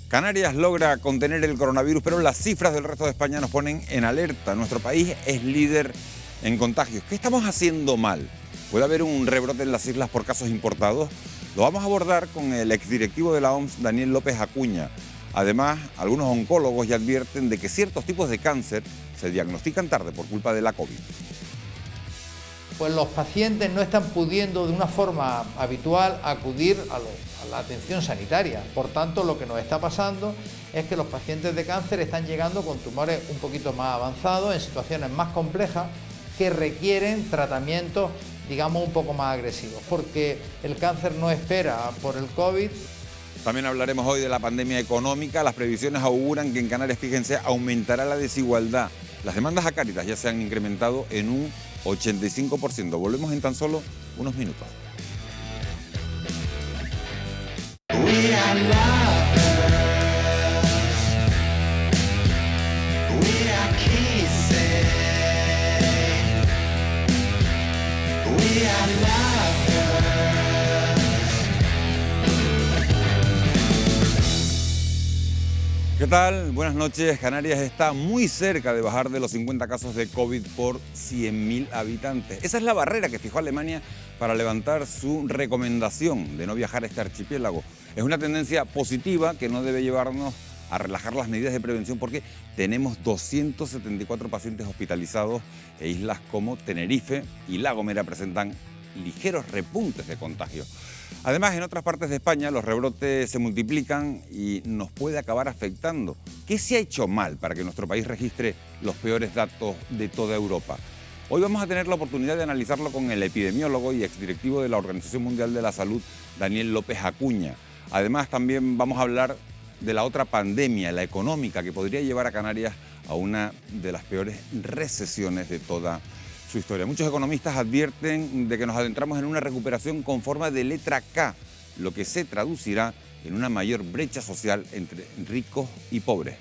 Canarias logra contener el coronavirus, pero las cifras del resto de España nos ponen en alerta. Nuestro país es líder en contagios. ¿Qué estamos haciendo mal? ¿Puede haber un rebrote en las islas por casos importados? Lo vamos a abordar con el exdirectivo de la OMS, Daniel López Acuña. Además, algunos oncólogos ya advierten de que ciertos tipos de cáncer se diagnostican tarde por culpa de la COVID. Pues los pacientes no están pudiendo de una forma habitual acudir a la atención sanitaria. Por tanto, lo que nos está pasando es que los pacientes de cáncer están llegando con tumores un poquito más avanzados, en situaciones más complejas, que requieren tratamientos, digamos, un poco más agresivos, porque el cáncer no espera por el COVID. También hablaremos hoy de la pandemia económica. Las previsiones auguran que en Canarias, fíjense, aumentará la desigualdad. Las demandas a Cáritas ya se han incrementado en un 85%. Volvemos en tan solo unos minutos. ¿Qué tal? Buenas noches. Canarias está muy cerca de bajar de los 50 casos de COVID por 100.000 habitantes. Esa es la barrera que fijó Alemania para levantar su recomendación de no viajar a este archipiélago. Es una tendencia positiva que no debe llevarnos a relajar las medidas de prevención porque tenemos 274 pacientes hospitalizados e islas como Tenerife y La Gomera presentan ligeros repuntes de contagio. Además, en otras partes de España los rebrotes se multiplican y nos puede acabar afectando. ¿Qué se ha hecho mal para que nuestro país registre los peores datos de toda Europa? Hoy vamos a tener la oportunidad de analizarlo con el epidemiólogo y exdirectivo de la Organización Mundial de la Salud, Daniel López Acuña. Además, también vamos a hablar de la otra pandemia, la económica, que podría llevar a Canarias a una de las peores recesiones de toda su historia. Muchos economistas advierten de que nos adentramos en una recuperación con forma de letra K, lo que se traducirá en una mayor brecha social entre ricos y pobres.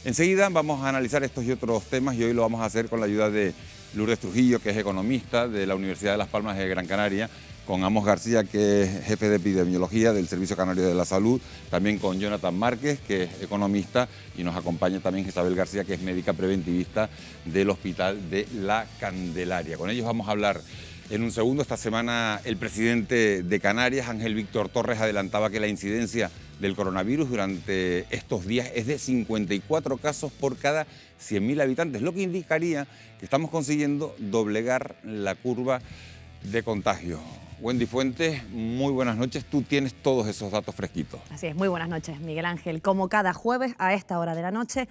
Enseguida vamos a analizar estos y otros temas y hoy lo vamos a hacer con la ayuda de Lourdes Trujillo, que es economista de la Universidad de Las Palmas de Gran Canaria, con Amos García, que es jefe de epidemiología del Servicio Canario de la Salud, también con Jonathan Márquez, que es economista, y nos acompaña también Isabel García, que es médica preventivista del Hospital de La Candelaria. Con ellos vamos a hablar en un segundo. Esta semana el presidente de Canarias, Ángel Víctor Torres, adelantaba que la incidencia del coronavirus durante estos días es de 54 casos por cada 100.000 habitantes, lo que indicaría que estamos consiguiendo doblegar la curva de contagio. Wendy Fuentes, muy buenas noches. Tú tienes todos esos datos fresquitos. Así es, muy buenas noches, Miguel Ángel. Como cada jueves a esta hora de la noche,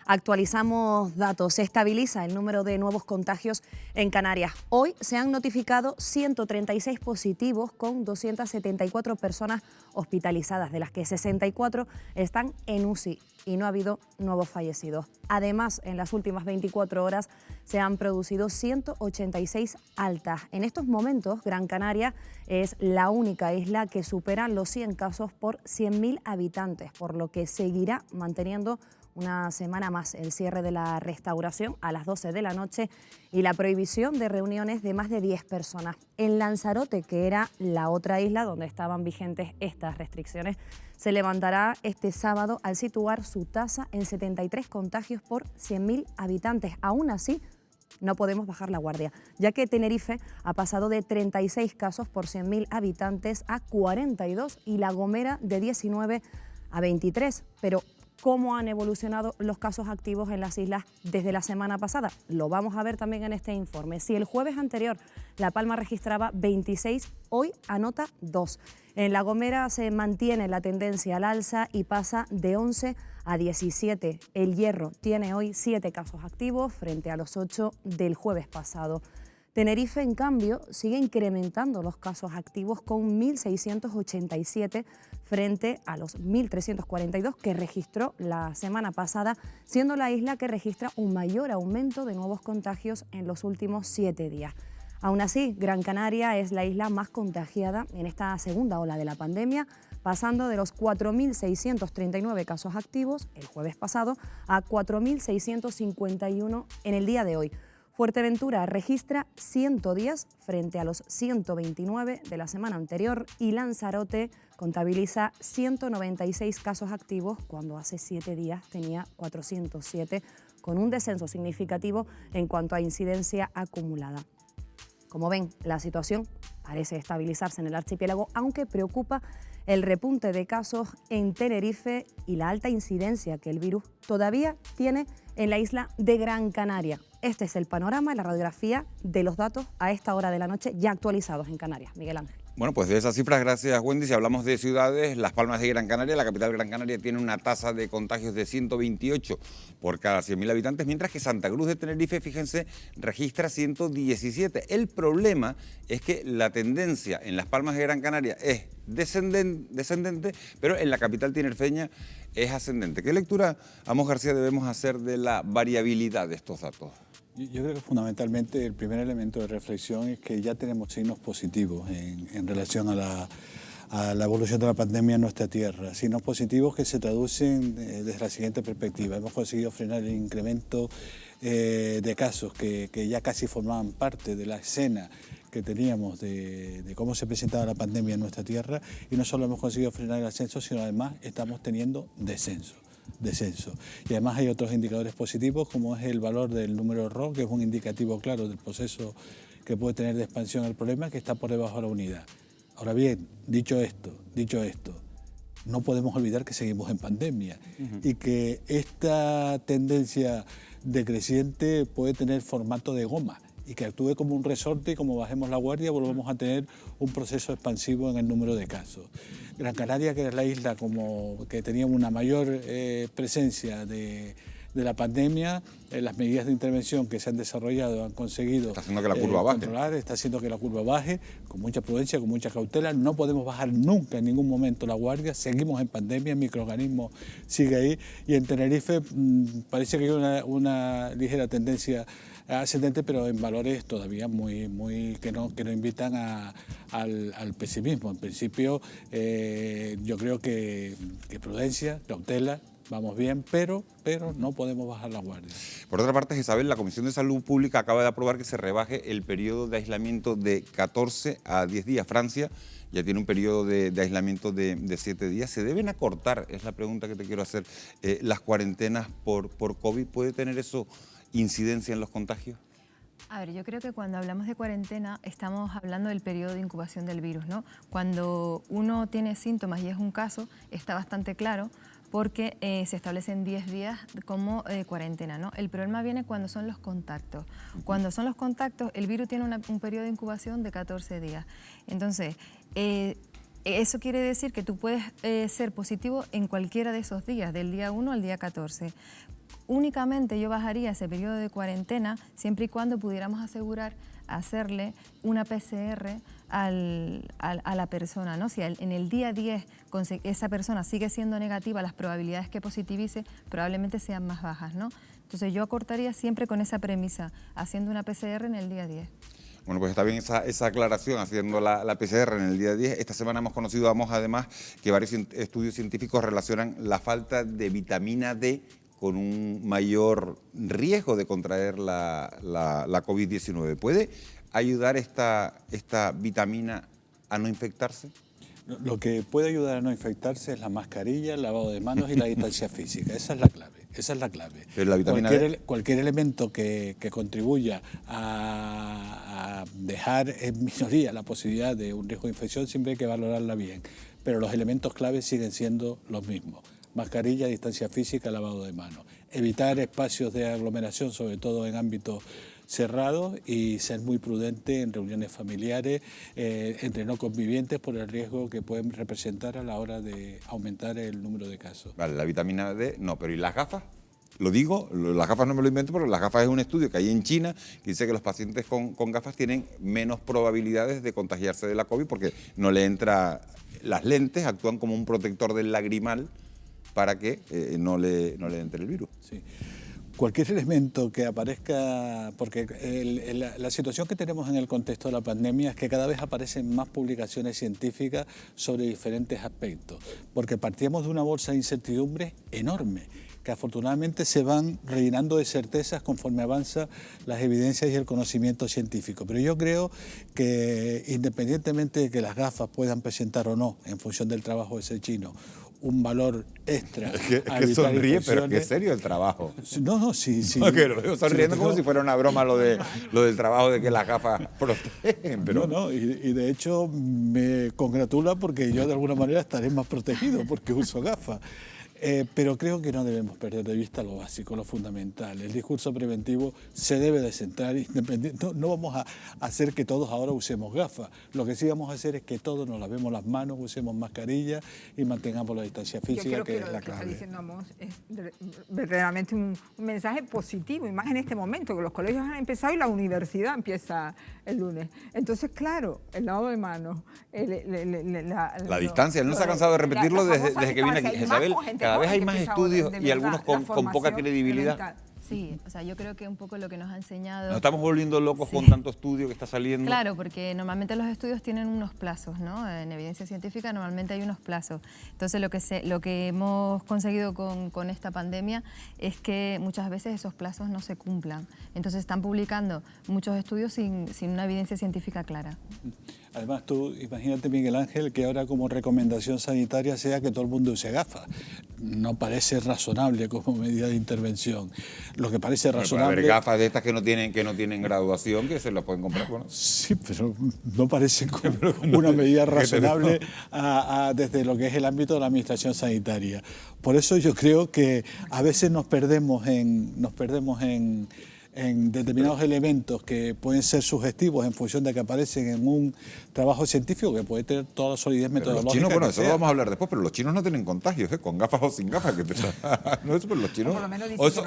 actualizamos datos. Se estabiliza el número de nuevos contagios en Canarias. Hoy se han notificado 136 positivos con 274 personas hospitalizadas, de las que 64 están en UCI y no ha habido nuevos fallecidos. Además, en las últimas 24 horas se han producido 186 altas. En estos momentos, Gran Canaria es la única isla que supera los 100 casos por 100.000 habitantes, por lo que seguirá manteniendo una semana más el cierre de la restauración a las 12 de la noche y la prohibición de reuniones de más de 10 personas. En Lanzarote, que era la otra isla donde estaban vigentes estas restricciones, se levantará este sábado al situar su tasa en 73 contagios por 100.000 habitantes. Aún así, no podemos bajar la guardia, ya que Tenerife ha pasado de 36 casos por 100.000 habitantes a 42 y La Gomera de 19 a 23. Pero ¿cómo han evolucionado los casos activos en las islas desde la semana pasada? Lo vamos a ver también en este informe. Si el jueves anterior La Palma registraba 26, hoy anota 2. En La Gomera se mantiene la tendencia al alza y pasa de 11 a 17. El Hierro tiene hoy 7 casos activos frente a los 8 del jueves pasado. Tenerife, en cambio, sigue incrementando los casos activos con 1.687 frente a los 1.342 que registró la semana pasada, siendo la isla que registra un mayor aumento de nuevos contagios en los últimos 7 días. Aún así, Gran Canaria es la isla más contagiada en esta segunda ola de la pandemia, pasando de los 4.639 casos activos el jueves pasado a 4.651 en el día de hoy. Fuerteventura registra 110 frente a los 129 de la semana anterior y Lanzarote contabiliza 196 casos activos cuando hace 7 días tenía 407, con un descenso significativo en cuanto a incidencia acumulada. Como ven, la situación parece estabilizarse en el archipiélago, aunque preocupa el repunte de casos en Tenerife y la alta incidencia que el virus todavía tiene en la isla de Gran Canaria. Este es el panorama y la radiografía de los datos a esta hora de la noche ya actualizados en Canarias. Miguel Ángel. Bueno, pues de esas cifras, gracias Wendy. Si hablamos de ciudades, Las Palmas de Gran Canaria, la capital de Gran Canaria, tiene una tasa de contagios de 128 por cada 100.000 habitantes, mientras que Santa Cruz de Tenerife, fíjense, registra 117. El problema es que la tendencia en Las Palmas de Gran Canaria es descendente, pero en la capital tinerfeña es ascendente. ¿Qué lectura, Amos García, debemos hacer de la variabilidad de estos datos? Yo creo que fundamentalmente el primer elemento de reflexión es que ya tenemos signos positivos en relación a la evolución de la pandemia en nuestra tierra. Signos positivos que se traducen desde la siguiente perspectiva. Hemos conseguido frenar el incremento de casos que ya casi formaban parte de la escena que teníamos de cómo se presentaba la pandemia en nuestra tierra, y no solo hemos conseguido frenar el ascenso, sino además estamos teniendo descenso. Y además hay otros indicadores positivos, como es el valor del número RO, que es un indicativo claro del proceso que puede tener de expansión el problema, que está por debajo de la unidad. Ahora bien, dicho esto, no podemos olvidar que seguimos en pandemia y que esta tendencia decreciente puede tener formato de goma y que actúe como un resorte y como bajemos la guardia volvemos a tener un proceso expansivo en el número de casos. Gran Canaria, que es la isla que tenía una mayor presencia de la pandemia, las medidas de intervención que se han desarrollado han conseguido está haciendo que la curva baje. Controlar, está haciendo que la curva baje con mucha prudencia, con mucha cautela. No podemos bajar nunca en ningún momento la guardia, seguimos en pandemia, el microorganismo sigue ahí, y en Tenerife parece que hay una ligera tendencia ascendente, pero en valores todavía muy que no invitan al pesimismo. En principio, yo creo que prudencia, cautela. Vamos bien, pero no podemos bajar la guardia. Por otra parte, Isabel, la Comisión de Salud Pública acaba de aprobar que se rebaje el periodo de aislamiento de 14 a 10 días. Francia ya tiene un periodo de aislamiento de 7 días. ¿Se deben acortar? Es la pregunta que te quiero hacer. ¿Las cuarentenas por COVID puede tener eso incidencia en los contagios? A ver, yo creo que cuando hablamos de cuarentena estamos hablando del periodo de incubación del virus, ¿no? Cuando uno tiene síntomas y es un caso, está bastante claro, porque se establecen 10 días como cuarentena, ¿no? El problema viene cuando son los contactos. Cuando son los contactos, el virus tiene un periodo de incubación de 14 días. Entonces, eso quiere decir que tú puedes ser positivo en cualquiera de esos días, del día 1 al día 14. Únicamente yo bajaría ese periodo de cuarentena siempre y cuando pudiéramos asegurar hacerle una PCR a la persona, ¿no? Si en el día 10 esa persona sigue siendo negativa, las probabilidades que positivice probablemente sean más bajas, ¿no? Entonces yo acortaría siempre con esa premisa, haciendo una PCR en el día 10. Bueno, pues está bien esa aclaración, haciendo la PCR en el día 10. Esta semana hemos conocido, además, que varios estudios científicos relacionan la falta de vitamina D con un mayor riesgo de contraer la COVID-19. ¿Puede ayudar esta vitamina a no infectarse? Lo que puede ayudar a no infectarse es la mascarilla, el lavado de manos y la distancia física. Esa es la clave. Pero la vitamina cualquier elemento que contribuya a dejar en minoría la posibilidad de un riesgo de infección siempre hay que valorarla bien. Pero los elementos claves siguen siendo los mismos. Mascarilla, distancia física, lavado de manos. Evitar espacios de aglomeración, sobre todo en ámbitos cerrados, y ser muy prudente en reuniones familiares, entre no convivientes, por el riesgo que pueden representar a la hora de aumentar el número de casos. Vale, la vitamina D no, pero ¿y las gafas? Lo digo, las gafas no me lo invento, pero las gafas es un estudio que hay en China que dice que los pacientes con gafas tienen menos probabilidades de contagiarse de la COVID porque no le entra las lentes, actúan como un protector del lagrimal para que no le entre el virus. Sí. Cualquier elemento que aparezca, porque la situación que tenemos en el contexto de la pandemia es que cada vez aparecen más publicaciones científicas sobre diferentes aspectos, porque partíamos de una bolsa de incertidumbre enorme. que afortunadamente se van rellenando de certezas conforme avanza las evidencias y el conocimiento científico. Pero yo creo que independientemente de que las gafas puedan presentar o no, en función del trabajo de ese chino, un valor extra. Es que sonríe, pero es que es serio el trabajo. No, sí. No, que lo digo sonriendo como si fuera una broma lo del trabajo de que las gafas protegen. Pero... No, y de hecho me congratula porque yo de alguna manera estaré más protegido porque uso gafas. Pero creo que no debemos perder de vista lo básico, lo fundamental. El discurso preventivo se debe de centrar independiente. No vamos a hacer que todos ahora usemos gafas. Lo que sí vamos a hacer es que todos nos lavemos las manos, usemos mascarilla y mantengamos la distancia física, Yo creo que es lo la que está clave. diciendo Amos es verdaderamente un mensaje positivo, y más en este momento, que los colegios han empezado y la universidad empieza el lunes. Entonces, claro, el lavado de manos, la distancia, él no se ha cansado de repetirlo desde que viene aquí. Isabel, cada vez hay más estudios y algunos con poca credibilidad. Sí, o sea, yo creo que un poco lo que nos ha enseñado... Nos estamos volviendo locos con tanto estudio que está saliendo. Claro, porque normalmente los estudios tienen unos plazos, ¿no? En evidencia científica normalmente hay unos plazos. Entonces lo que hemos conseguido con esta pandemia es que muchas veces esos plazos no se cumplan. Entonces están publicando muchos estudios sin una evidencia científica clara. Además, tú imagínate, Miguel Ángel, que ahora como recomendación sanitaria sea que todo el mundo use gafas. No parece razonable como medida de intervención. Lo que parece razonable... Puede haber gafas de estas que no tienen graduación, que se las pueden comprar. Bueno. Sí, pero no parece como una medida razonable desde lo que es el ámbito de la administración sanitaria. Por eso yo creo que a veces nos perdemos en determinados elementos que pueden ser sugestivos en función de que aparecen en un trabajo científico que puede tener toda la solidez metodológica. Los chinos, bueno, que eso lo vamos a hablar después, pero los chinos no tienen contagios, con gafas o sin gafas. No, eso, pero los chinos,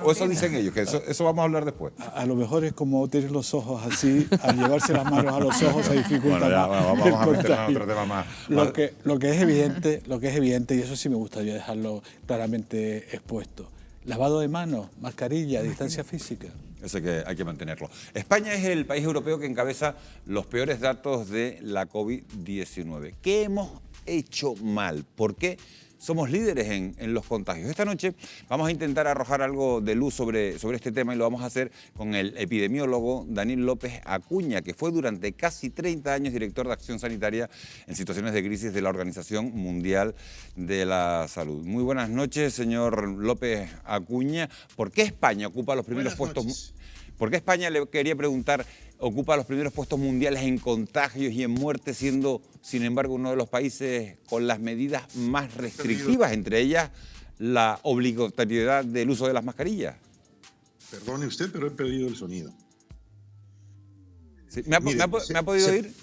eso dicen ellos, que eso vamos a hablar después. A lo mejor es como tener los ojos así, al llevarse las manos a los ojos se dificulta bueno, ya, más. Vamos a meternos en otro tema más. Lo que es evidente, y eso sí me gustaría dejarlo claramente expuesto: lavado de manos, mascarilla, distancia física. Eso hay que mantenerlo. España es el país europeo que encabeza los peores datos de la COVID-19. ¿Qué hemos hecho mal? ¿Por qué somos líderes en los contagios? Esta noche vamos a intentar arrojar algo de luz sobre este tema y lo vamos a hacer con el epidemiólogo Daniel López Acuña, que fue durante casi 30 años director de Acción Sanitaria en situaciones de crisis de la Organización Mundial de la Salud. Muy buenas noches, señor López Acuña. ¿Por qué España ocupa los primeros puestos? ¿Por qué España, le quería preguntar, ocupa los primeros puestos mundiales en contagios y en muertes, siendo, sin embargo, uno de los países con las medidas más restrictivas, entre ellas la obligatoriedad del uso de las mascarillas? Perdone usted, pero he perdido el sonido. ¿Sí? ¿Me ha podido oír?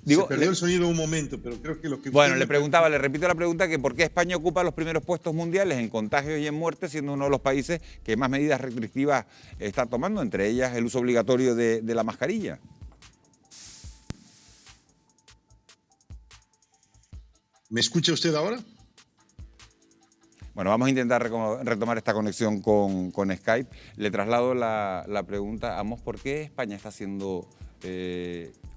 Digo, se perdió el sonido un momento, pero creo que lo que... Bueno, le repito la pregunta, que ¿por qué España ocupa los primeros puestos mundiales en contagios y en muertes, siendo uno de los países que más medidas restrictivas está tomando, entre ellas el uso obligatorio de la mascarilla? ¿Me escucha usted ahora? Bueno, vamos a intentar retomar esta conexión con Skype. Le traslado la pregunta, Amos, ¿por qué España está siendo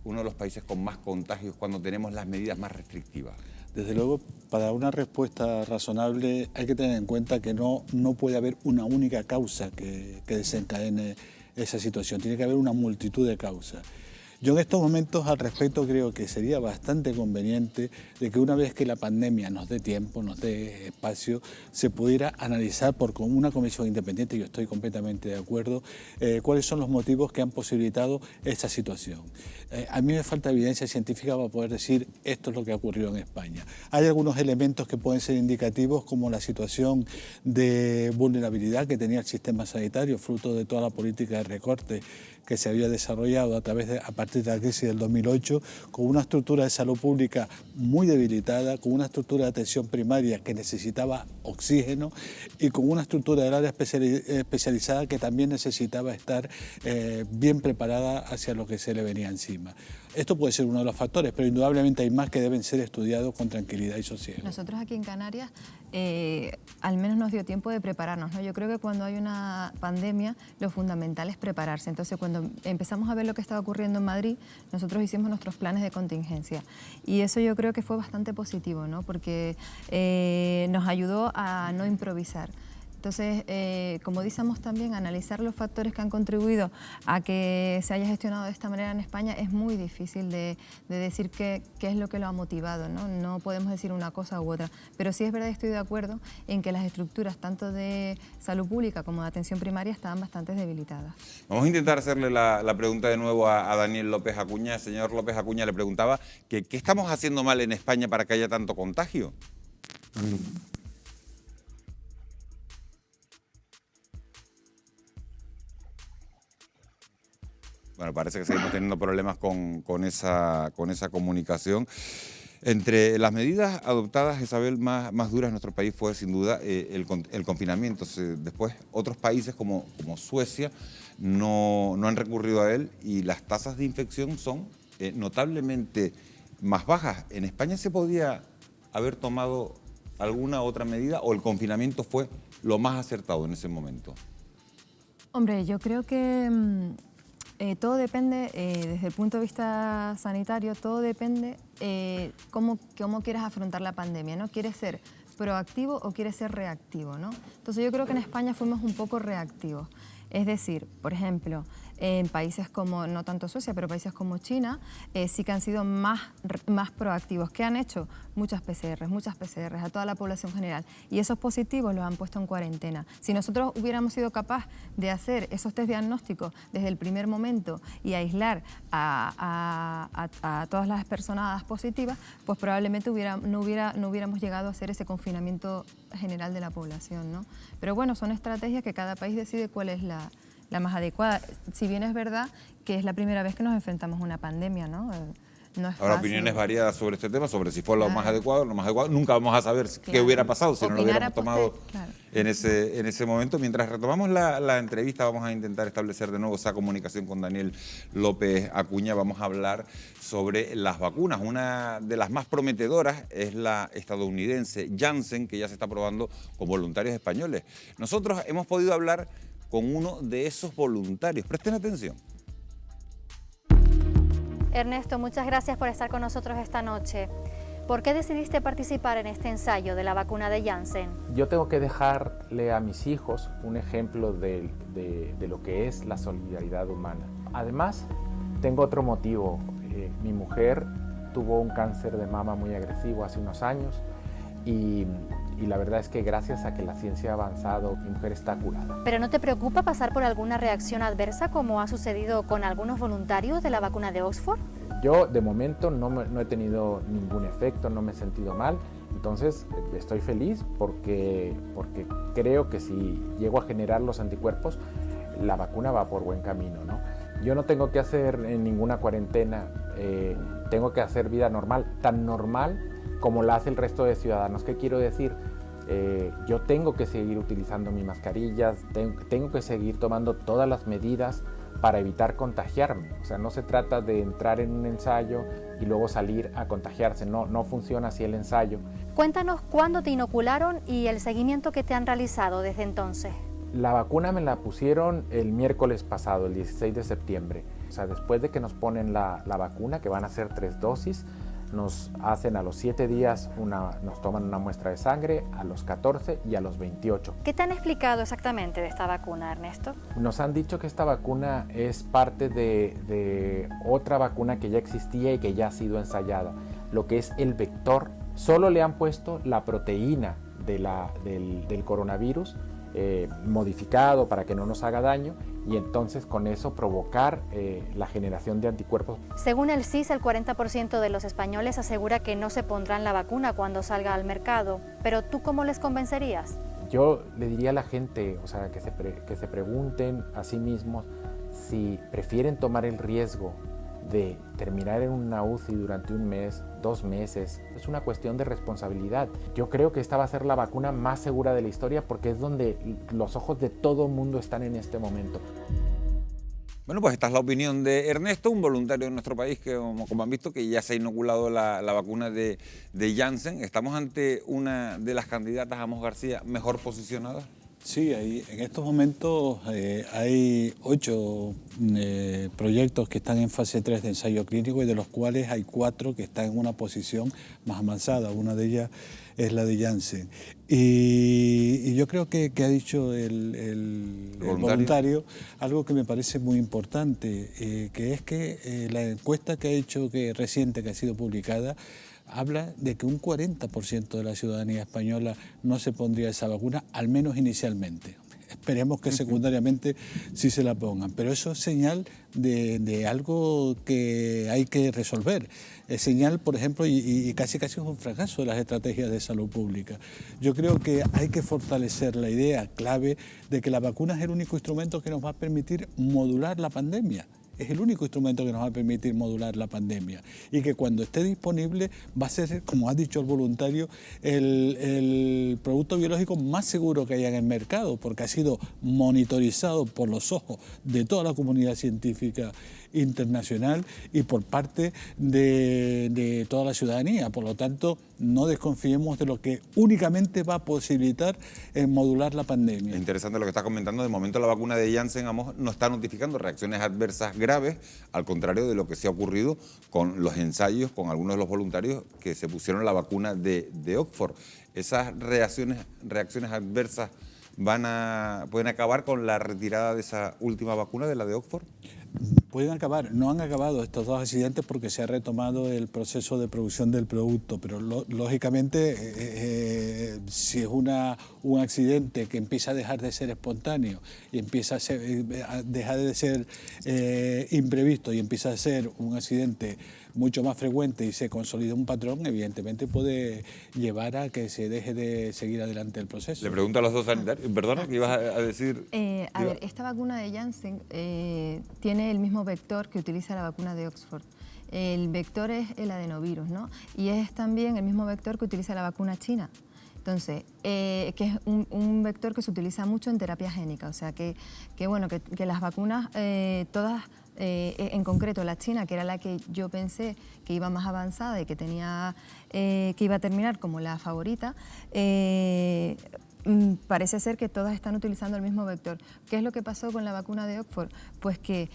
uno de los países con más contagios cuando tenemos las medidas más restrictivas? Desde luego, para una respuesta razonable hay que tener en cuenta que no puede haber una única causa que desencadene esa situación. Tiene que haber una multitud de causas. Yo en estos momentos al respecto creo que sería bastante conveniente de que una vez que la pandemia nos dé tiempo, nos dé espacio, se pudiera analizar por una comisión independiente, yo estoy completamente de acuerdo, cuáles son los motivos que han posibilitado esta situación. A mí me falta evidencia científica para poder decir esto es lo que ha ocurrido en España. Hay algunos elementos que pueden ser indicativos, como la situación de vulnerabilidad que tenía el sistema sanitario, fruto de toda la política de recorte que se había desarrollado a partir de la crisis del 2008, con una estructura de salud pública muy debilitada, con una estructura de atención primaria que necesitaba oxígeno y con una estructura del área especializada que también necesitaba estar bien preparada hacia lo que se le venía encima. Esto puede ser uno de los factores, pero indudablemente hay más que deben ser estudiados con tranquilidad y sosiego. Nosotros aquí en Canarias al menos nos dio tiempo de prepararnos, ¿no? Yo creo que cuando hay una pandemia lo fundamental es prepararse. Entonces cuando empezamos a ver lo que estaba ocurriendo en Madrid, nosotros hicimos nuestros planes de contingencia y eso yo creo que fue bastante positivo, ¿no? Porque nos ayudó a no improvisar. Entonces, como decíamos también, analizar los factores que han contribuido a que se haya gestionado de esta manera en España es muy difícil de decir qué es lo que lo ha motivado, ¿no? No podemos decir una cosa u otra, pero sí es verdad y estoy de acuerdo en que las estructuras tanto de salud pública como de atención primaria estaban bastante debilitadas. Vamos a intentar hacerle la pregunta de nuevo a Daniel López Acuña. El señor López Acuña le preguntaba que qué estamos haciendo mal en España para que haya tanto contagio. Bueno, parece que seguimos teniendo problemas con esa comunicación. Entre las medidas adoptadas, Isabel, más duras en nuestro país fue sin duda el confinamiento. Después otros países como Suecia no han recurrido a él y las tasas de infección son notablemente más bajas. ¿En España se podía haber tomado alguna otra medida o el confinamiento fue lo más acertado en ese momento? Hombre, yo creo que todo depende, desde el punto de vista sanitario, todo depende cómo quieras afrontar la pandemia, ¿no? ¿Quieres ser proactivo o quieres ser reactivo, ¿no? Entonces yo creo que en España fuimos un poco reactivos. Es decir, por ejemplo, en países como, no tanto Suecia, pero países como China, sí que han sido más proactivos. ¿Qué han hecho? Muchas PCRs a toda la población general. Y esos positivos los han puesto en cuarentena. Si nosotros hubiéramos sido capaces de hacer esos test diagnósticos desde el primer momento y aislar a todas las personas positivas, pues probablemente no hubiéramos llegado a hacer ese confinamiento general de la población, ¿no? Pero bueno, son estrategias que cada país decide cuál es la más adecuada. Si bien es verdad que es la primera vez que nos enfrentamos a una pandemia, ¿no? No es Ahora, fácil. opiniones variadas sobre este tema, sobre si fue lo más adecuado, nunca vamos a saber qué hubiera pasado si no lo hubiéramos tomado en ese momento. Mientras retomamos la entrevista, vamos a intentar establecer de nuevo esa comunicación con Daniel López Acuña. Vamos a hablar sobre las vacunas. Una de las más prometedoras es la estadounidense Janssen, que ya se está probando con voluntarios españoles. Nosotros hemos podido hablar con uno de esos voluntarios. Presten atención. Ernesto, muchas gracias por estar con nosotros esta noche. ¿Por qué decidiste participar en este ensayo de la vacuna de Janssen? Yo tengo que dejarle a mis hijos un ejemplo de lo que es la solidaridad humana. Además, tengo otro motivo. Mi mujer tuvo un cáncer de mama muy agresivo hace unos años y la verdad es que gracias a que la ciencia ha avanzado, mi mujer está curada. ¿Pero no te preocupa pasar por alguna reacción adversa como ha sucedido con algunos voluntarios de la vacuna de Oxford? Yo de momento no he tenido ningún efecto, no me he sentido mal, entonces estoy feliz porque creo que si llego a generar los anticuerpos, la vacuna va por buen camino, ¿no? Yo no tengo que hacer ninguna cuarentena, tengo que hacer vida normal, tan normal como la hace el resto de ciudadanos. ¿Qué quiero decir? Yo tengo que seguir utilizando mis mascarillas, tengo que seguir tomando todas las medidas para evitar contagiarme. O sea, no se trata de entrar en un ensayo y luego salir a contagiarse. No funciona así el ensayo. Cuéntanos cuándo te inocularon y el seguimiento que te han realizado desde entonces. La vacuna me la pusieron el miércoles pasado, el 16 de septiembre. O sea, después de que nos ponen la vacuna, que van a ser 3 dosis, nos hacen a los 7 días, nos toman una muestra de sangre, a los 14 y a los 28. ¿Qué te han explicado exactamente de esta vacuna, Ernesto? Nos han dicho que esta vacuna es parte de otra vacuna que ya existía y que ya ha sido ensayada, lo que es el vector. Solo le han puesto la proteína del coronavirus, modificado para que no nos haga daño, y entonces con eso provocar la generación de anticuerpos. Según el CIS, el 40% de los españoles asegura que no se pondrán la vacuna cuando salga al mercado. ¿Pero tú cómo les convencerías? Yo le diría a la gente, o sea, que se pregunten a sí mismos si prefieren tomar el riesgo de terminar en una UCI durante 1 mes, 2 meses. Es una cuestión de responsabilidad. Yo creo que esta va a ser la vacuna más segura de la historia porque es donde los ojos de todo el mundo están en este momento. Bueno, pues esta es la opinión de Ernesto, un voluntario de nuestro país que, como han visto, que ya se ha inoculado la vacuna de Janssen. ¿Estamos ante una de las candidatas, Amos García, mejor posicionadas? Sí, en estos momentos hay 8 proyectos que están en fase 3 de ensayo clínico y de los cuales hay 4 que están en una posición más avanzada. Una de ellas es la de Janssen. Y yo creo que ha dicho el voluntario algo que me parece muy importante, que es que la encuesta que ha hecho, reciente, que ha sido publicada, habla de que un 40% de la ciudadanía española no se pondría esa vacuna, al menos inicialmente. Esperemos que secundariamente sí se la pongan, pero eso es señal de algo que hay que resolver. Es señal, por ejemplo, y casi es un fracaso de las estrategias de salud pública. Yo creo que hay que fortalecer la idea clave de que la vacuna es el único instrumento que nos va a permitir modular la pandemia. Es el único instrumento que nos va a permitir modular la pandemia y que cuando esté disponible va a ser, como ha dicho el voluntario, el producto biológico más seguro que haya en el mercado, porque ha sido monitorizado por los ojos de toda la comunidad científica internacional y por parte de toda la ciudadanía. Por lo tanto, no desconfiemos de lo que únicamente va a posibilitar modular la pandemia. Es interesante lo que está comentando. De momento la vacuna de Janssen no está notificando reacciones adversas graves, al contrario de lo que se ha ocurrido con los ensayos, con algunos de los voluntarios que se pusieron la vacuna de Oxford. Esas reacciones adversas pueden acabar con la retirada de esa última vacuna, de la de Oxford. Pueden acabar, no han acabado estos dos accidentes porque se ha retomado el proceso de producción del producto, pero lógicamente si es un accidente que empieza a dejar de ser espontáneo y empieza a dejar de ser imprevisto y empieza a ser un accidente mucho más frecuente y se consolida un patrón, evidentemente puede llevar a que se deje de seguir adelante el proceso. Le pregunto a los dos sanitarios, perdona, ¿qué ibas a decir? A ver, esta vacuna de Janssen tiene el mismo vector que utiliza la vacuna de Oxford. El vector es el adenovirus, ¿no? Y es también el mismo vector que utiliza la vacuna china. Entonces, que es un vector que se utiliza mucho en terapia génica, o sea que las vacunas todas, en concreto la china, que era la que yo pensé que iba más avanzada y que iba a terminar como la favorita, parece ser que todas están utilizando el mismo vector. ¿Qué es lo que pasó con la vacuna de Oxford? Pues que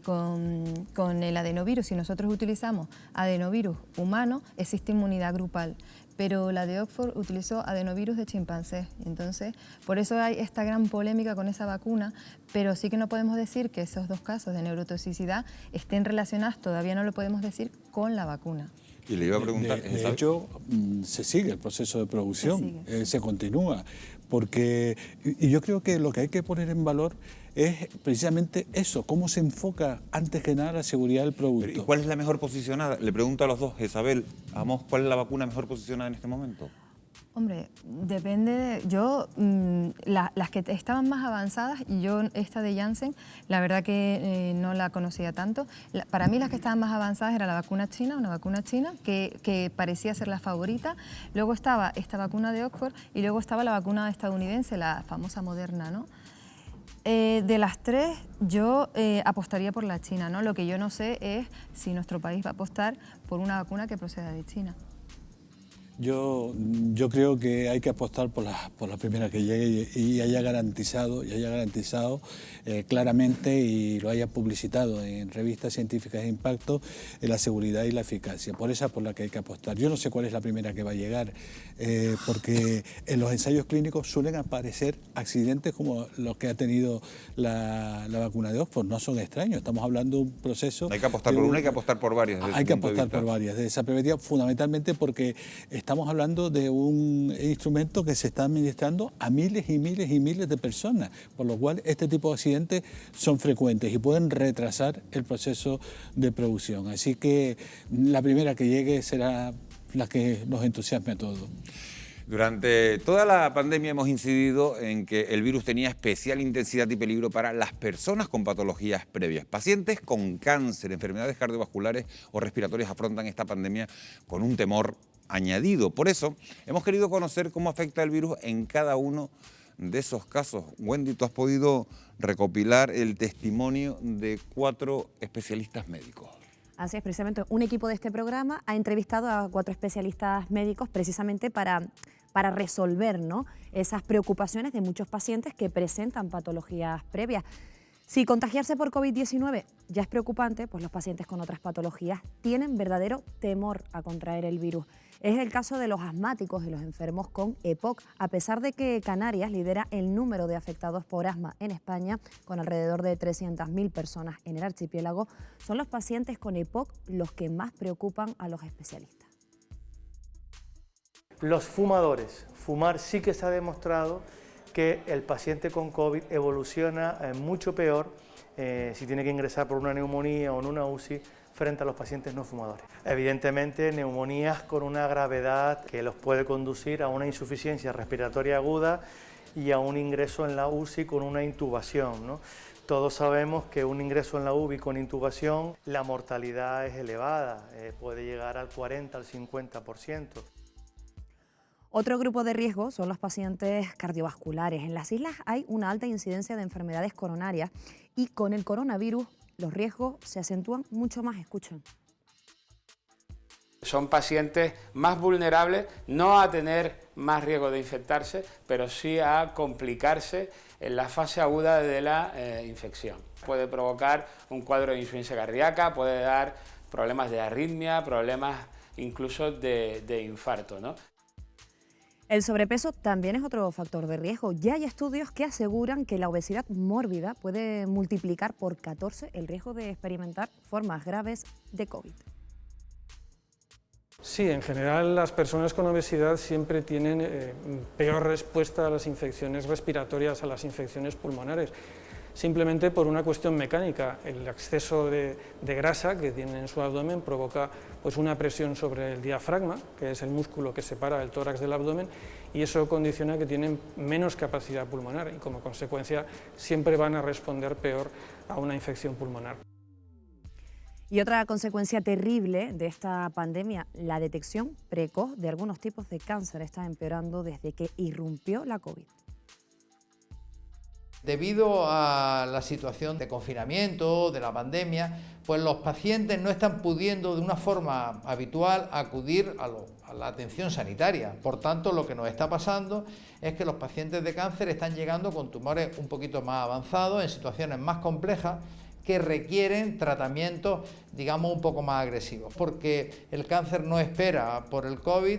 con el adenovirus, si nosotros utilizamos adenovirus humano, existe inmunidad grupal. Pero la de Oxford utilizó adenovirus de chimpancés. Entonces, por eso hay esta gran polémica con esa vacuna, pero sí que no podemos decir que esos dos casos de neurotoxicidad estén relacionados, todavía no lo podemos decir, con la vacuna. Y le iba a preguntar... De hecho, se sigue el proceso de producción, se continúa, porque y yo creo que lo que hay que poner en valor es precisamente eso, cómo se enfoca antes que nada la seguridad del producto. ¿Y cuál es la mejor posicionada? Le pregunto a los dos, Isabel, Amos, ¿cuál es la vacuna mejor posicionada en este momento? Hombre, depende. Las que estaban más avanzadas, y yo esta de Janssen, la verdad que no la conocía tanto. Para mí las que estaban más avanzadas era la vacuna china, una vacuna china que parecía ser la favorita. Luego estaba esta vacuna de Oxford y luego estaba la vacuna estadounidense, la famosa Moderna, ¿no? De las tres, yo apostaría por la China, ¿no? Lo que yo no sé es si nuestro país va a apostar por una vacuna que proceda de China. Yo creo que hay que apostar por la primera que llegue y haya garantizado claramente y lo haya publicitado en revistas científicas de impacto la seguridad y la eficacia. Por esa por la que hay que apostar. Yo no sé cuál es la primera que va a llegar, porque en los ensayos clínicos suelen aparecer accidentes como los que ha tenido la vacuna de Oxford. No son extraños, estamos hablando de un proceso... Hay que apostar por una, hay que apostar por varias. Hay que apostar por varias. De esa preventiva, fundamentalmente porque estamos hablando de un instrumento que se está administrando a miles y miles y miles de personas, por lo cual este tipo de accidentes son frecuentes y pueden retrasar el proceso de producción. Así que la primera que llegue será la que nos entusiasme a todos. Durante toda la pandemia hemos incidido en que el virus tenía especial intensidad y peligro para las personas con patologías previas. Pacientes con cáncer, enfermedades cardiovasculares o respiratorias afrontan esta pandemia con un temor añadido. Por eso hemos querido conocer cómo afecta el virus en cada uno de esos casos. Wendy, tú has podido recopilar el testimonio de 4 especialistas médicos. Así es, precisamente un equipo de este programa ha entrevistado a 4 especialistas médicos precisamente para resolver, ¿no?, esas preocupaciones de muchos pacientes que presentan patologías previas. Si contagiarse por COVID-19 ya es preocupante, pues los pacientes con otras patologías tienen verdadero temor a contraer el virus. Es el caso de los asmáticos y los enfermos con EPOC. A pesar de que Canarias lidera el número de afectados por asma en España, con alrededor de 300.000 personas en el archipiélago, son los pacientes con EPOC los que más preocupan a los especialistas. Los fumadores. Fumar sí que se ha demostrado que el paciente con COVID evoluciona mucho peor si tiene que ingresar por una neumonía o en una UCI frente a los pacientes no fumadores. Evidentemente, neumonías con una gravedad que los puede conducir a una insuficiencia respiratoria aguda y a un ingreso en la UCI con una intubación, ¿no? Todos sabemos que un ingreso en la UCI con intubación, la mortalidad es elevada, puede llegar al 40, al 50%. Otro grupo de riesgo son los pacientes cardiovasculares. En las islas hay una alta incidencia de enfermedades coronarias y con el coronavirus los riesgos se acentúan mucho más. Escuchen. Son pacientes más vulnerables, no a tener más riesgo de infectarse, pero sí a complicarse en la fase aguda de la infección. Puede provocar un cuadro de insuficiencia cardíaca, puede dar problemas de arritmia, problemas incluso de infarto, ¿no? El sobrepeso también es otro factor de riesgo. Ya hay estudios que aseguran que la obesidad mórbida puede multiplicar por 14 el riesgo de experimentar formas graves de COVID. Sí, en general las personas con obesidad siempre tienen peor respuesta a las infecciones respiratorias, a las infecciones pulmonares, simplemente por una cuestión mecánica. El exceso de grasa que tienen en su abdomen provoca pues, una presión sobre el diafragma, que es el músculo que separa el tórax del abdomen, y eso condiciona que tienen menos capacidad pulmonar y como consecuencia siempre van a responder peor a una infección pulmonar. Y otra consecuencia terrible de esta pandemia, la detección precoz de algunos tipos de cáncer está empeorando desde que irrumpió la COVID. Debido a la situación de confinamiento, de la pandemia, pues los pacientes no están pudiendo de una forma habitual acudir a la atención sanitaria. Por tanto, lo que nos está pasando es que los pacientes de cáncer están llegando con tumores un poquito más avanzados, en situaciones más complejas, que requieren tratamientos, digamos, un poco más agresivos, porque el cáncer no espera por el COVID.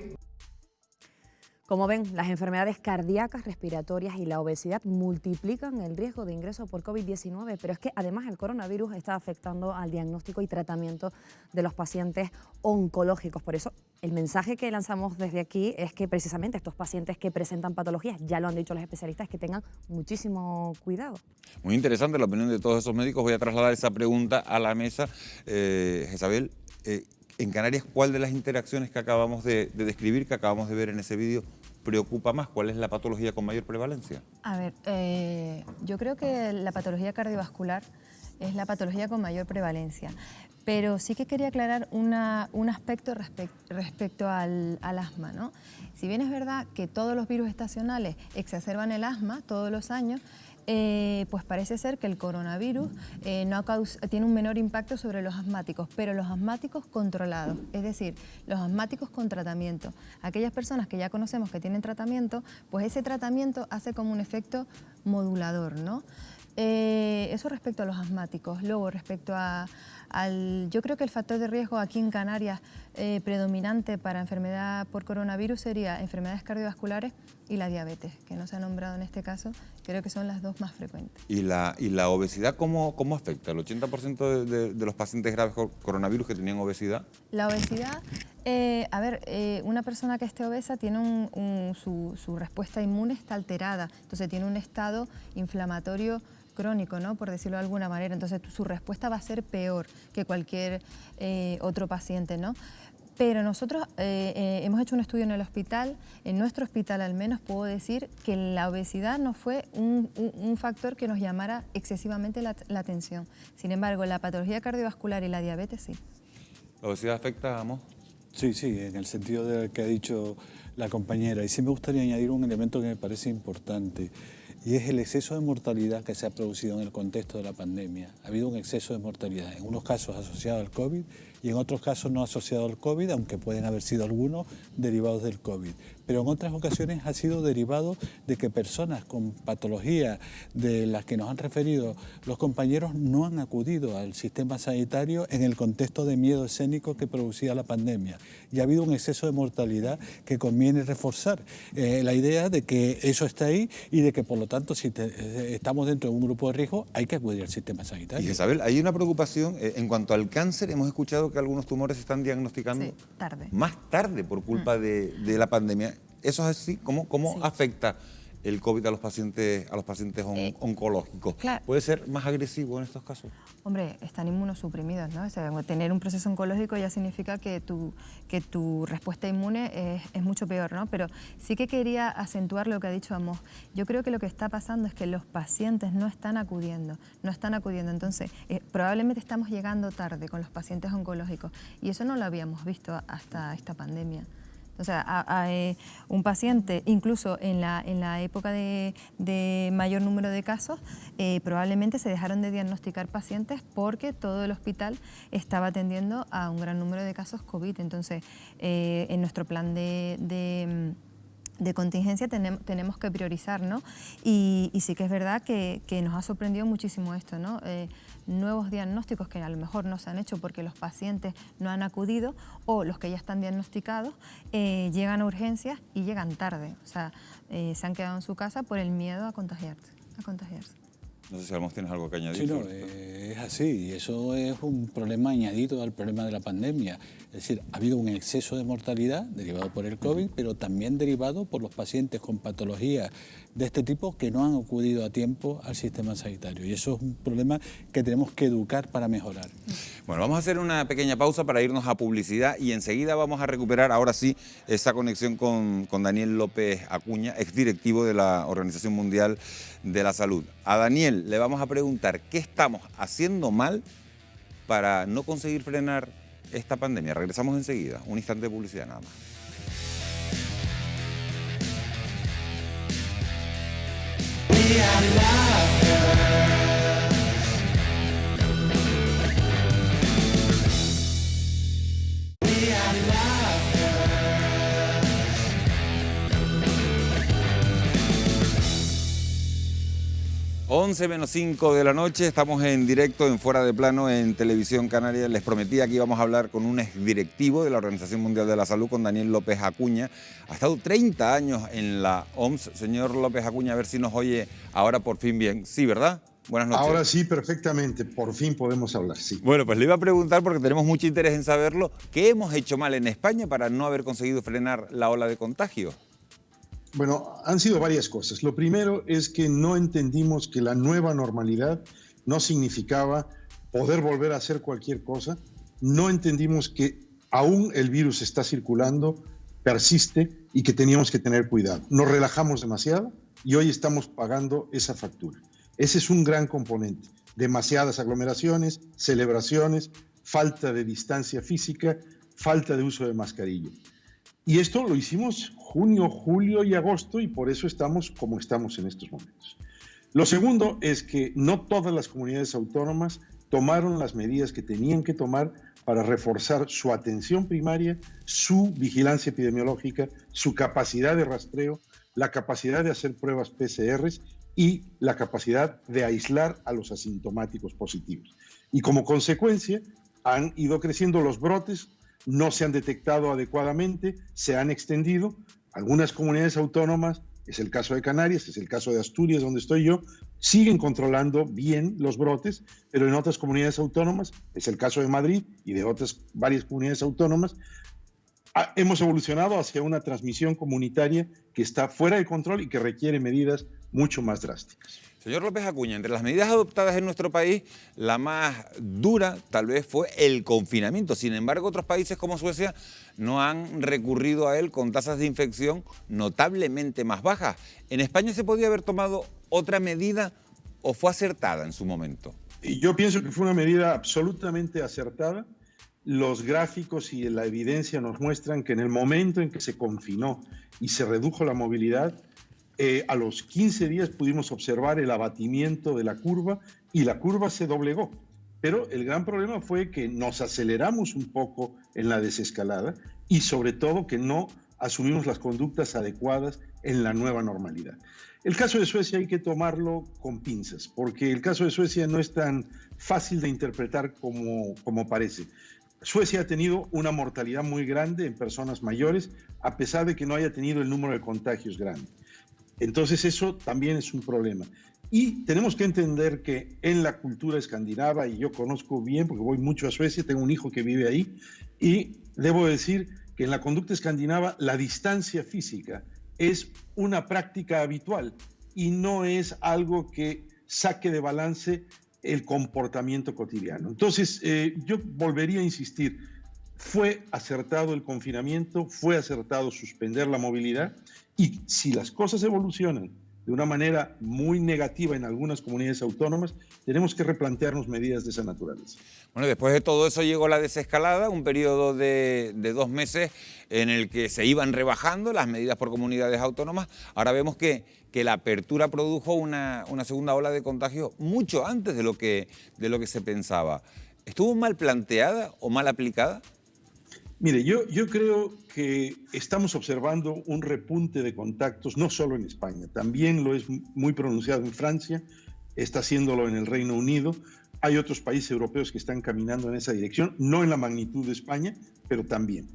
Como ven, las enfermedades cardíacas, respiratorias y la obesidad multiplican el riesgo de ingreso por COVID-19, pero es que además el coronavirus está afectando al diagnóstico y tratamiento de los pacientes oncológicos. Por eso, el mensaje que lanzamos desde aquí es que precisamente estos pacientes que presentan patologías, ya lo han dicho los especialistas, que tengan muchísimo cuidado. Muy interesante la opinión de todos esos médicos. Voy a trasladar esa pregunta a la mesa. Jezabel, en Canarias, ¿cuál de las interacciones que acabamos de describir, que acabamos de ver en ese vídeo, preocupa más? ¿Cuál es la patología con mayor prevalencia? A ver, yo creo que la patología cardiovascular es la patología con mayor prevalencia, pero sí que quería aclarar un aspecto respecto al asma, ¿no? Si bien es verdad que todos los virus estacionales exacerban el asma todos los años, pues parece ser que el coronavirus tiene un menor impacto sobre los asmáticos, pero los asmáticos controlados, es decir, los asmáticos con tratamiento. Aquellas personas que ya conocemos que tienen tratamiento, pues ese tratamiento hace como un efecto modulador, ¿no? Eso respecto a los asmáticos. Luego, respecto yo creo que el factor de riesgo aquí en Canarias predominante para enfermedad por coronavirus sería enfermedades cardiovasculares y la diabetes, que no se ha nombrado en este caso, creo que son las dos más frecuentes. ¿Y la obesidad cómo afecta? ¿El 80% de los pacientes graves con coronavirus que tenían obesidad? La obesidad, una persona que esté obesa tiene su respuesta inmune está alterada, entonces tiene un estado inflamatorio crónico, ¿no? Por decirlo de alguna manera, entonces su respuesta va a ser peor que cualquier otro paciente, ¿no? Pero nosotros hemos hecho un estudio en el hospital, en nuestro hospital al menos puedo decir que la obesidad no fue un factor que nos llamara excesivamente la atención. Sin embargo, la patología cardiovascular y la diabetes sí. ¿La obesidad afecta a Amos? Sí, en el sentido de lo que ha dicho la compañera. Y sí me gustaría añadir un elemento que me parece importante, y es el exceso de mortalidad que se ha producido en el contexto de la pandemia. Ha habido un exceso de mortalidad, en unos casos asociado al COVID y en otros casos no asociados al COVID, aunque pueden haber sido algunos derivados del COVID. Pero en otras ocasiones ha sido derivado de que personas con patologías de las que nos han referido los compañeros no han acudido al sistema sanitario en el contexto de miedo escénico que producía la pandemia. Y ha habido un exceso de mortalidad que conviene reforzar. La idea de que eso está ahí y de que, por lo tanto, si estamos dentro de un grupo de riesgo, hay que acudir al sistema sanitario. Y Isabel, hay una preocupación en cuanto al cáncer. Hemos escuchado que algunos tumores se están diagnosticando más tarde por culpa de la pandemia. ¿Eso es así? ¿Cómo afecta el COVID a los pacientes oncológicos? Claro. ¿Puede ser más agresivo en estos casos? Hombre, están inmunosuprimidos, ¿no? O sea, tener un proceso oncológico ya significa que tu respuesta inmune es mucho peor, ¿no? Pero sí que quería acentuar lo que ha dicho Amos. Yo creo que lo que está pasando es que los pacientes no están acudiendo. Entonces, probablemente estamos llegando tarde con los pacientes oncológicos y eso no lo habíamos visto hasta esta pandemia. O sea, un paciente, incluso en la época de mayor número de casos, probablemente se dejaron de diagnosticar pacientes porque todo el hospital estaba atendiendo a un gran número de casos COVID. Entonces, en nuestro plan de contingencia tenemos que priorizar, ¿no? Y sí que es verdad que nos ha sorprendido muchísimo esto, ¿no? Nuevos diagnósticos que a lo mejor no se han hecho porque los pacientes no han acudido o los que ya están diagnosticados llegan a urgencias y llegan tarde. O sea, se han quedado en su casa por el miedo a contagiarse. No sé si Almos tienes algo que añadir. Sí, no, es así, y eso es un problema añadido al problema de la pandemia. Es decir, ha habido un exceso de mortalidad derivado por el COVID, pero también derivado por los pacientes con patologías de este tipo que no han acudido a tiempo al sistema sanitario. Y eso es un problema que tenemos que educar para mejorar. Bueno, vamos a hacer una pequeña pausa para irnos a publicidad y enseguida vamos a recuperar, ahora sí, esa conexión con Daniel López Acuña, exdirectivo de la Organización Mundial de la Salud. A Daniel le vamos a preguntar qué estamos haciendo mal para no conseguir frenar esta pandemia. Regresamos enseguida, un instante de publicidad nada más. 11 menos 5 de la noche, estamos en directo en Fuera de Plano en Televisión Canaria. Les prometí que íbamos a hablar con un exdirectivo de la Organización Mundial de la Salud, con Daniel López Acuña. Ha estado 30 años en la OMS. Señor López Acuña, a ver si nos oye ahora por fin bien. Sí, ¿verdad? Buenas noches. Ahora sí, perfectamente. Por fin podemos hablar, sí. Bueno, pues le iba a preguntar, porque tenemos mucho interés en saberlo, ¿qué hemos hecho mal en España para no haber conseguido frenar la ola de contagio? Bueno, han sido varias cosas. Lo primero es que no entendimos que la nueva normalidad no significaba poder volver a hacer cualquier cosa. No entendimos que aún el virus está circulando, persiste y que teníamos que tener cuidado. Nos relajamos demasiado y hoy estamos pagando esa factura. Ese es un gran componente. Demasiadas aglomeraciones, celebraciones, falta de distancia física, falta de uso de mascarilla. Y esto lo hicimos junio, julio y agosto y por eso estamos como estamos en estos momentos. Lo segundo es que no todas las comunidades autónomas tomaron las medidas que tenían que tomar para reforzar su atención primaria, su vigilancia epidemiológica, su capacidad de rastreo, la capacidad de hacer pruebas PCRs y la capacidad de aislar a los asintomáticos positivos. Y como consecuencia han ido creciendo los brotes, no se han detectado adecuadamente, se han extendido. Algunas comunidades autónomas, es el caso de Canarias, es el caso de Asturias, donde estoy yo, siguen controlando bien los brotes, pero en otras comunidades autónomas, es el caso de Madrid y de otras varias comunidades autónomas, hemos evolucionado hacia una transmisión comunitaria que está fuera de control y que requiere medidas mucho más drásticas. Señor López Acuña, entre las medidas adoptadas en nuestro país, la más dura tal vez fue el confinamiento. Sin embargo, otros países como Suecia no han recurrido a él con tasas de infección notablemente más bajas. ¿En España se podía haber tomado otra medida o fue acertada en su momento? Y yo pienso que fue una medida absolutamente acertada. Los gráficos y la evidencia nos muestran que en el momento en que se confinó y se redujo la movilidad, a los 15 días pudimos observar el abatimiento de la curva y la curva se doblegó. Pero el gran problema fue que nos aceleramos un poco en la desescalada y sobre todo que no asumimos las conductas adecuadas en la nueva normalidad. El caso de Suecia hay que tomarlo con pinzas, porque el caso de Suecia no es tan fácil de interpretar como parece. Suecia ha tenido una mortalidad muy grande en personas mayores, a pesar de que no haya tenido el número de contagios grande. Entonces eso también es un problema. Y tenemos que entender que en la cultura escandinava, y yo conozco bien porque voy mucho a Suecia, tengo un hijo que vive ahí, y debo decir que en la conducta escandinava la distancia física es una práctica habitual y no es algo que saque de balance el comportamiento cotidiano. Entonces, yo volvería a insistir, fue acertado el confinamiento, fue acertado suspender la movilidad, y si las cosas evolucionan de una manera muy negativa en algunas comunidades autónomas, tenemos que replantearnos medidas de esa naturaleza. Bueno, después de todo eso llegó la desescalada, un periodo de 2 meses en el que se iban rebajando las medidas por comunidades autónomas. Ahora vemos que la apertura produjo una segunda ola de contagio mucho antes de lo que se pensaba. ¿Estuvo mal planteada o mal aplicada? Mire, yo creo que estamos observando un repunte de contactos, no solo en España, también lo es muy pronunciado en Francia, está haciéndolo en el Reino Unido, hay otros países europeos que están caminando en esa dirección, no en la magnitud de España, pero también.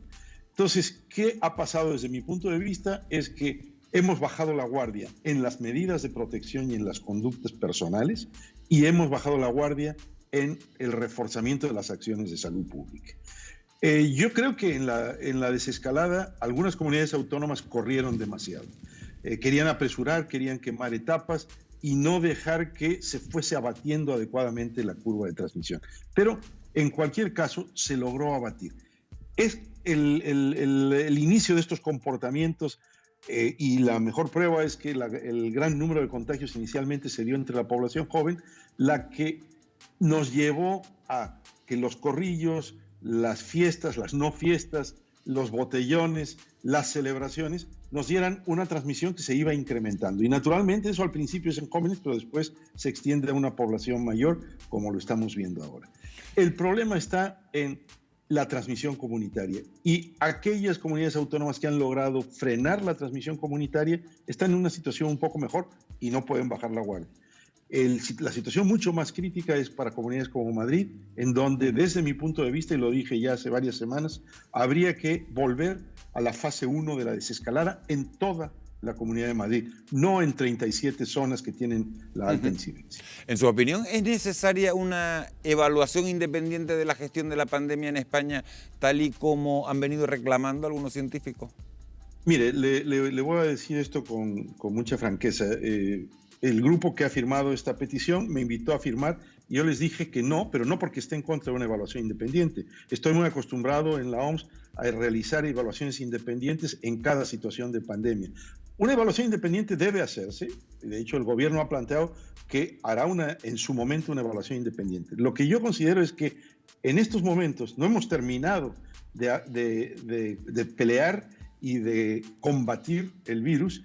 Entonces, ¿qué ha pasado desde mi punto de vista? Es que hemos bajado la guardia en las medidas de protección y en las conductas personales, y hemos bajado la guardia en el reforzamiento de las acciones de salud pública. Yo creo que en la desescalada algunas comunidades autónomas corrieron demasiado. Querían apresurar, querían quemar etapas y no dejar que se fuese abatiendo adecuadamente la curva de transmisión. Pero en cualquier caso se logró abatir. Es el inicio de estos comportamientos y la mejor prueba es que el gran número de contagios inicialmente se dio entre la población joven, la que nos llevó a que los corrillos, las fiestas, las no fiestas, los botellones, las celebraciones, nos dieran una transmisión que se iba incrementando. Y naturalmente eso al principio es en jóvenes, pero después se extiende a una población mayor, como lo estamos viendo ahora. El problema está en la transmisión comunitaria. Y aquellas comunidades autónomas que han logrado frenar la transmisión comunitaria están en una situación un poco mejor y no pueden bajar la guardia. La situación mucho más crítica es para comunidades como Madrid, en donde desde mi punto de vista, y lo dije ya hace varias semanas, habría que volver a la fase 1 de la desescalada en toda la Comunidad de Madrid, no en 37 zonas que tienen la alta incidencia. En su opinión, ¿es necesaria una evaluación independiente de la gestión de la pandemia en España, tal y como han venido reclamando algunos científicos? Mire, le voy a decir esto con mucha franqueza. El grupo que ha firmado esta petición me invitó a firmar y yo les dije que no, pero no porque esté en contra de una evaluación independiente. Estoy muy acostumbrado en la OMS a realizar evaluaciones independientes en cada situación de pandemia. Una evaluación independiente debe hacerse, de hecho el gobierno ha planteado que hará en su momento una evaluación independiente. Lo que yo considero es que en estos momentos no hemos terminado de pelear y de combatir el virus,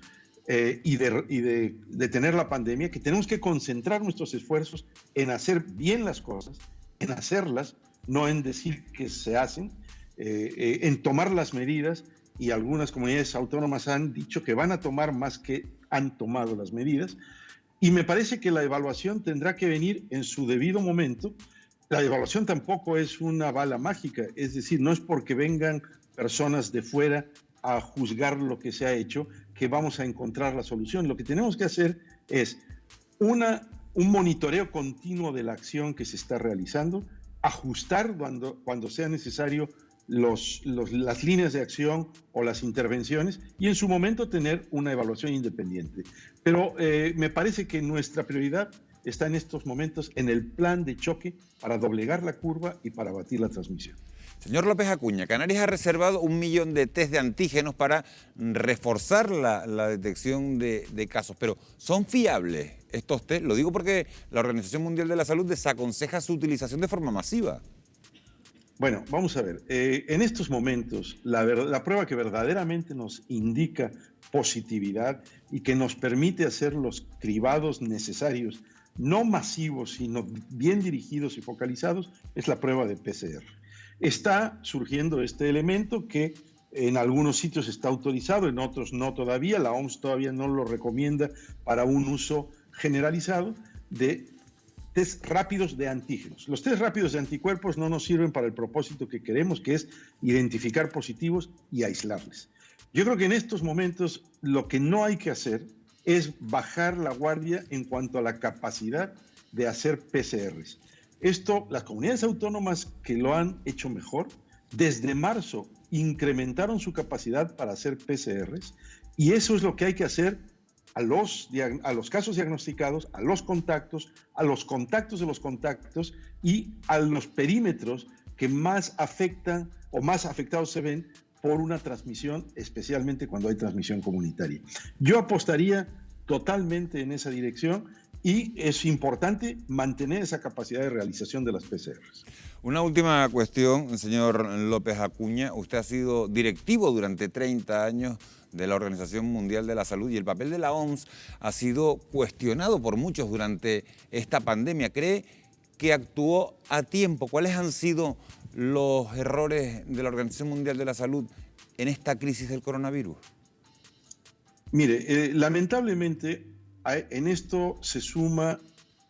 y de detener la pandemia, que tenemos que concentrar nuestros esfuerzos en hacer bien las cosas, en hacerlas, no en decir que se hacen, en tomar las medidas, y algunas comunidades autónomas han dicho que van a tomar más que han tomado las medidas, y me parece que la evaluación tendrá que venir en su debido momento. La evaluación tampoco es una bala mágica, es decir, no es porque vengan personas de fuera a juzgar lo que se ha hecho que vamos a encontrar la solución. Lo que tenemos que hacer es un monitoreo continuo de la acción que se está realizando, ajustar cuando sea necesario las líneas de acción o las intervenciones y en su momento tener una evaluación independiente. Pero me parece que nuestra prioridad está en estos momentos en el plan de choque para doblegar la curva y para abatir la transmisión. Señor López Acuña, Canarias ha reservado 1 millón de test de antígenos para reforzar la detección de casos, pero ¿son fiables estos test? Lo digo porque la Organización Mundial de la Salud desaconseja su utilización de forma masiva. Bueno, vamos a ver. En estos momentos, la prueba que verdaderamente nos indica positividad y que nos permite hacer los cribados necesarios no masivos, sino bien dirigidos y focalizados, es la prueba de PCR. Está surgiendo este elemento que en algunos sitios está autorizado, en otros no todavía. La OMS todavía no lo recomienda para un uso generalizado de test rápidos de antígenos. Los test rápidos de anticuerpos no nos sirven para el propósito que queremos, que es identificar positivos y aislarles. Yo creo que en estos momentos lo que no hay que hacer es bajar la guardia en cuanto a la capacidad de hacer PCRs. Esto, las comunidades autónomas que lo han hecho mejor, desde marzo incrementaron su capacidad para hacer PCRs, y eso es lo que hay que hacer a los casos diagnosticados, a los contactos de los contactos y a los perímetros que más afectan o más afectados se ven por una transmisión, especialmente cuando hay transmisión comunitaria. Yo apostaría totalmente en esa dirección, y es importante mantener esa capacidad de realización de las PCRs. Una última cuestión, señor López Acuña. Usted ha sido directivo durante 30 años de la Organización Mundial de la Salud y el papel de la OMS ha sido cuestionado por muchos durante esta pandemia. ¿Cree que actuó a tiempo? ¿Cuáles han sido los errores de la Organización Mundial de la Salud en esta crisis del coronavirus? Mire, lamentablemente en esto se suma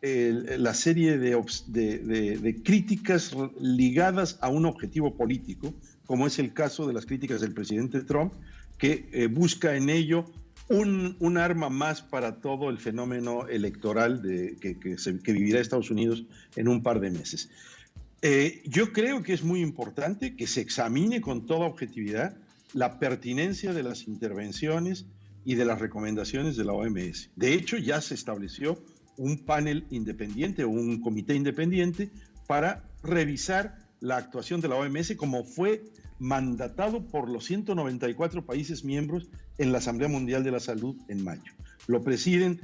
la serie de críticas ligadas a un objetivo político, como es el caso de las críticas del presidente Trump, que busca en ello un arma más para todo el fenómeno electoral que vivirá Estados Unidos en un par de meses. Yo creo que es muy importante que se examine con toda objetividad la pertinencia de las intervenciones y de las recomendaciones de la OMS. De hecho, ya se estableció un panel independiente o un comité independiente para revisar la actuación de la OMS como fue mandatado por los 194 países miembros en la Asamblea Mundial de la Salud en mayo. Lo presiden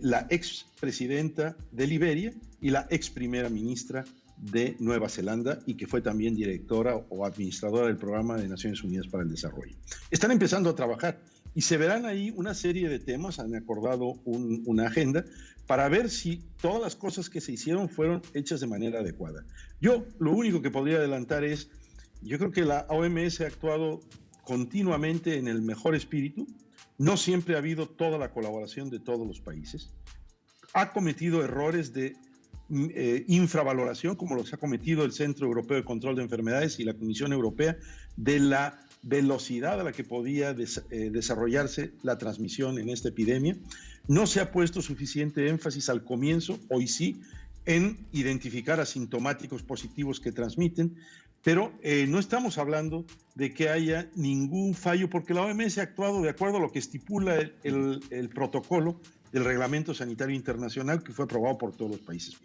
la expresidenta de Liberia y la ex primera ministra de Nueva Zelanda, y que fue también directora o administradora del Programa de Naciones Unidas para el Desarrollo. Están empezando a trabajar y se verán ahí una serie de temas. Han acordado una agenda para ver si todas las cosas que se hicieron fueron hechas de manera adecuada. Yo lo único que podría adelantar es, yo creo que la OMS ha actuado continuamente en el mejor espíritu. No siempre ha habido toda la colaboración de todos los países. Ha cometido errores de infravaloración, como los ha cometido el Centro Europeo de Control de Enfermedades y la Comisión Europea, de la velocidad a la que podía desarrollarse la transmisión en esta epidemia. No se ha puesto suficiente énfasis al comienzo, hoy sí, en identificar asintomáticos positivos que transmiten, pero no estamos hablando de que haya ningún fallo, porque la OMS ha actuado de acuerdo a lo que estipula el protocolo del Reglamento Sanitario Internacional, que fue aprobado por todos los países.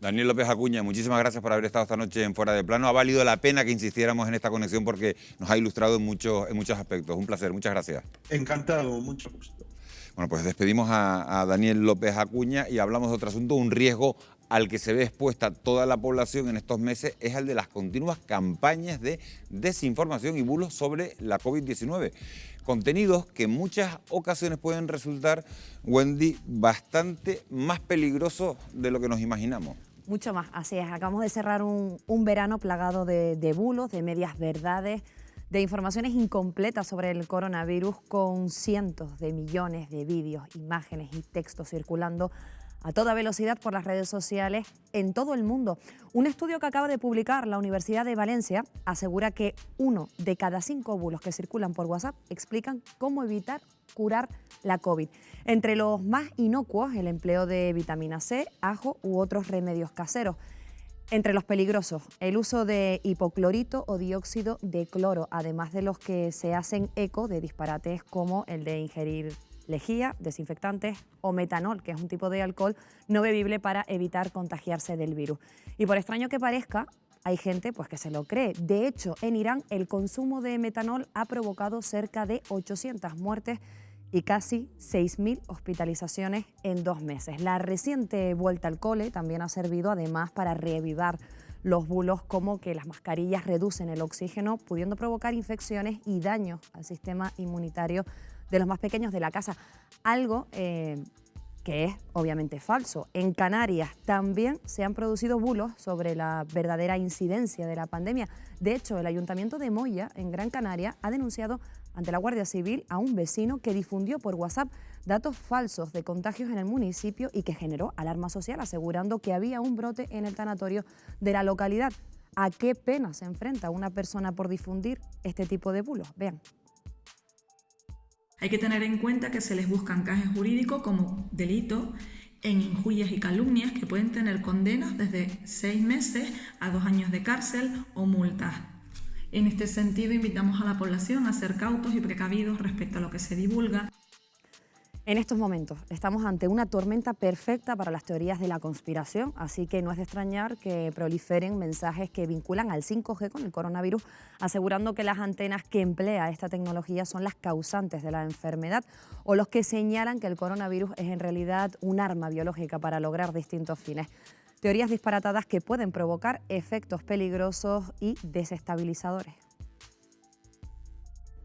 Daniel López Acuña, muchísimas gracias por haber estado esta noche en Fuera de Plano. Ha valido la pena que insistiéramos en esta conexión porque nos ha ilustrado en muchos aspectos. Un placer, muchas gracias. Encantado, mucho gusto. Bueno, pues despedimos a Daniel López Acuña y hablamos de otro asunto. Un riesgo al que se ve expuesta toda la población en estos meses es el de las continuas campañas de desinformación y bulos sobre la COVID-19. Contenidos que en muchas ocasiones pueden resultar, Wendy, bastante más peligrosos de lo que nos imaginamos. Mucho más, así es. Acabamos de cerrar un verano plagado de bulos, de medias verdades, de informaciones incompletas sobre el coronavirus, con cientos de millones de vídeos, imágenes y textos circulando a toda velocidad por las redes sociales en todo el mundo. Un estudio que acaba de publicar la Universidad de Valencia asegura que 1 de cada 5 bulos que circulan por WhatsApp explican cómo evitar curar la COVID. Entre los más inocuos, el empleo de vitamina C, ajo u otros remedios caseros. Entre los peligrosos, el uso de hipoclorito o dióxido de cloro, además de los que se hacen eco de disparates como el de ingerir lejía, desinfectantes o metanol, que es un tipo de alcohol no bebible para evitar contagiarse del virus. Y por extraño que parezca, hay gente pues, que se lo cree. De hecho, en Irán el consumo de metanol ha provocado cerca de 800 muertes y casi 6.000 hospitalizaciones en 2 meses. La reciente vuelta al cole también ha servido además para reavivar los bulos como que las mascarillas reducen el oxígeno, pudiendo provocar infecciones y daños al sistema inmunitario de los más pequeños de la casa. Algo que es obviamente falso. En Canarias también se han producido bulos sobre la verdadera incidencia de la pandemia. De hecho, el Ayuntamiento de Moya, en Gran Canaria, ha denunciado ante la Guardia Civil a un vecino que difundió por WhatsApp datos falsos de contagios en el municipio y que generó alarma social, asegurando que había un brote en el tanatorio de la localidad. ¿A qué pena se enfrenta una persona por difundir este tipo de bulos? Vean. Hay que tener en cuenta que se les busca encaje jurídico como delito en injurias y calumnias que pueden tener condenas desde 6 meses a 2 años de cárcel o multas. En este sentido, invitamos a la población a ser cautos y precavidos respecto a lo que se divulga. En estos momentos estamos ante una tormenta perfecta para las teorías de la conspiración, así que no es de extrañar que proliferen mensajes que vinculan al 5G con el coronavirus, asegurando que las antenas que emplea esta tecnología son las causantes de la enfermedad, o los que señalan que el coronavirus es en realidad un arma biológica para lograr distintos fines. Teorías disparatadas que pueden provocar efectos peligrosos y desestabilizadores.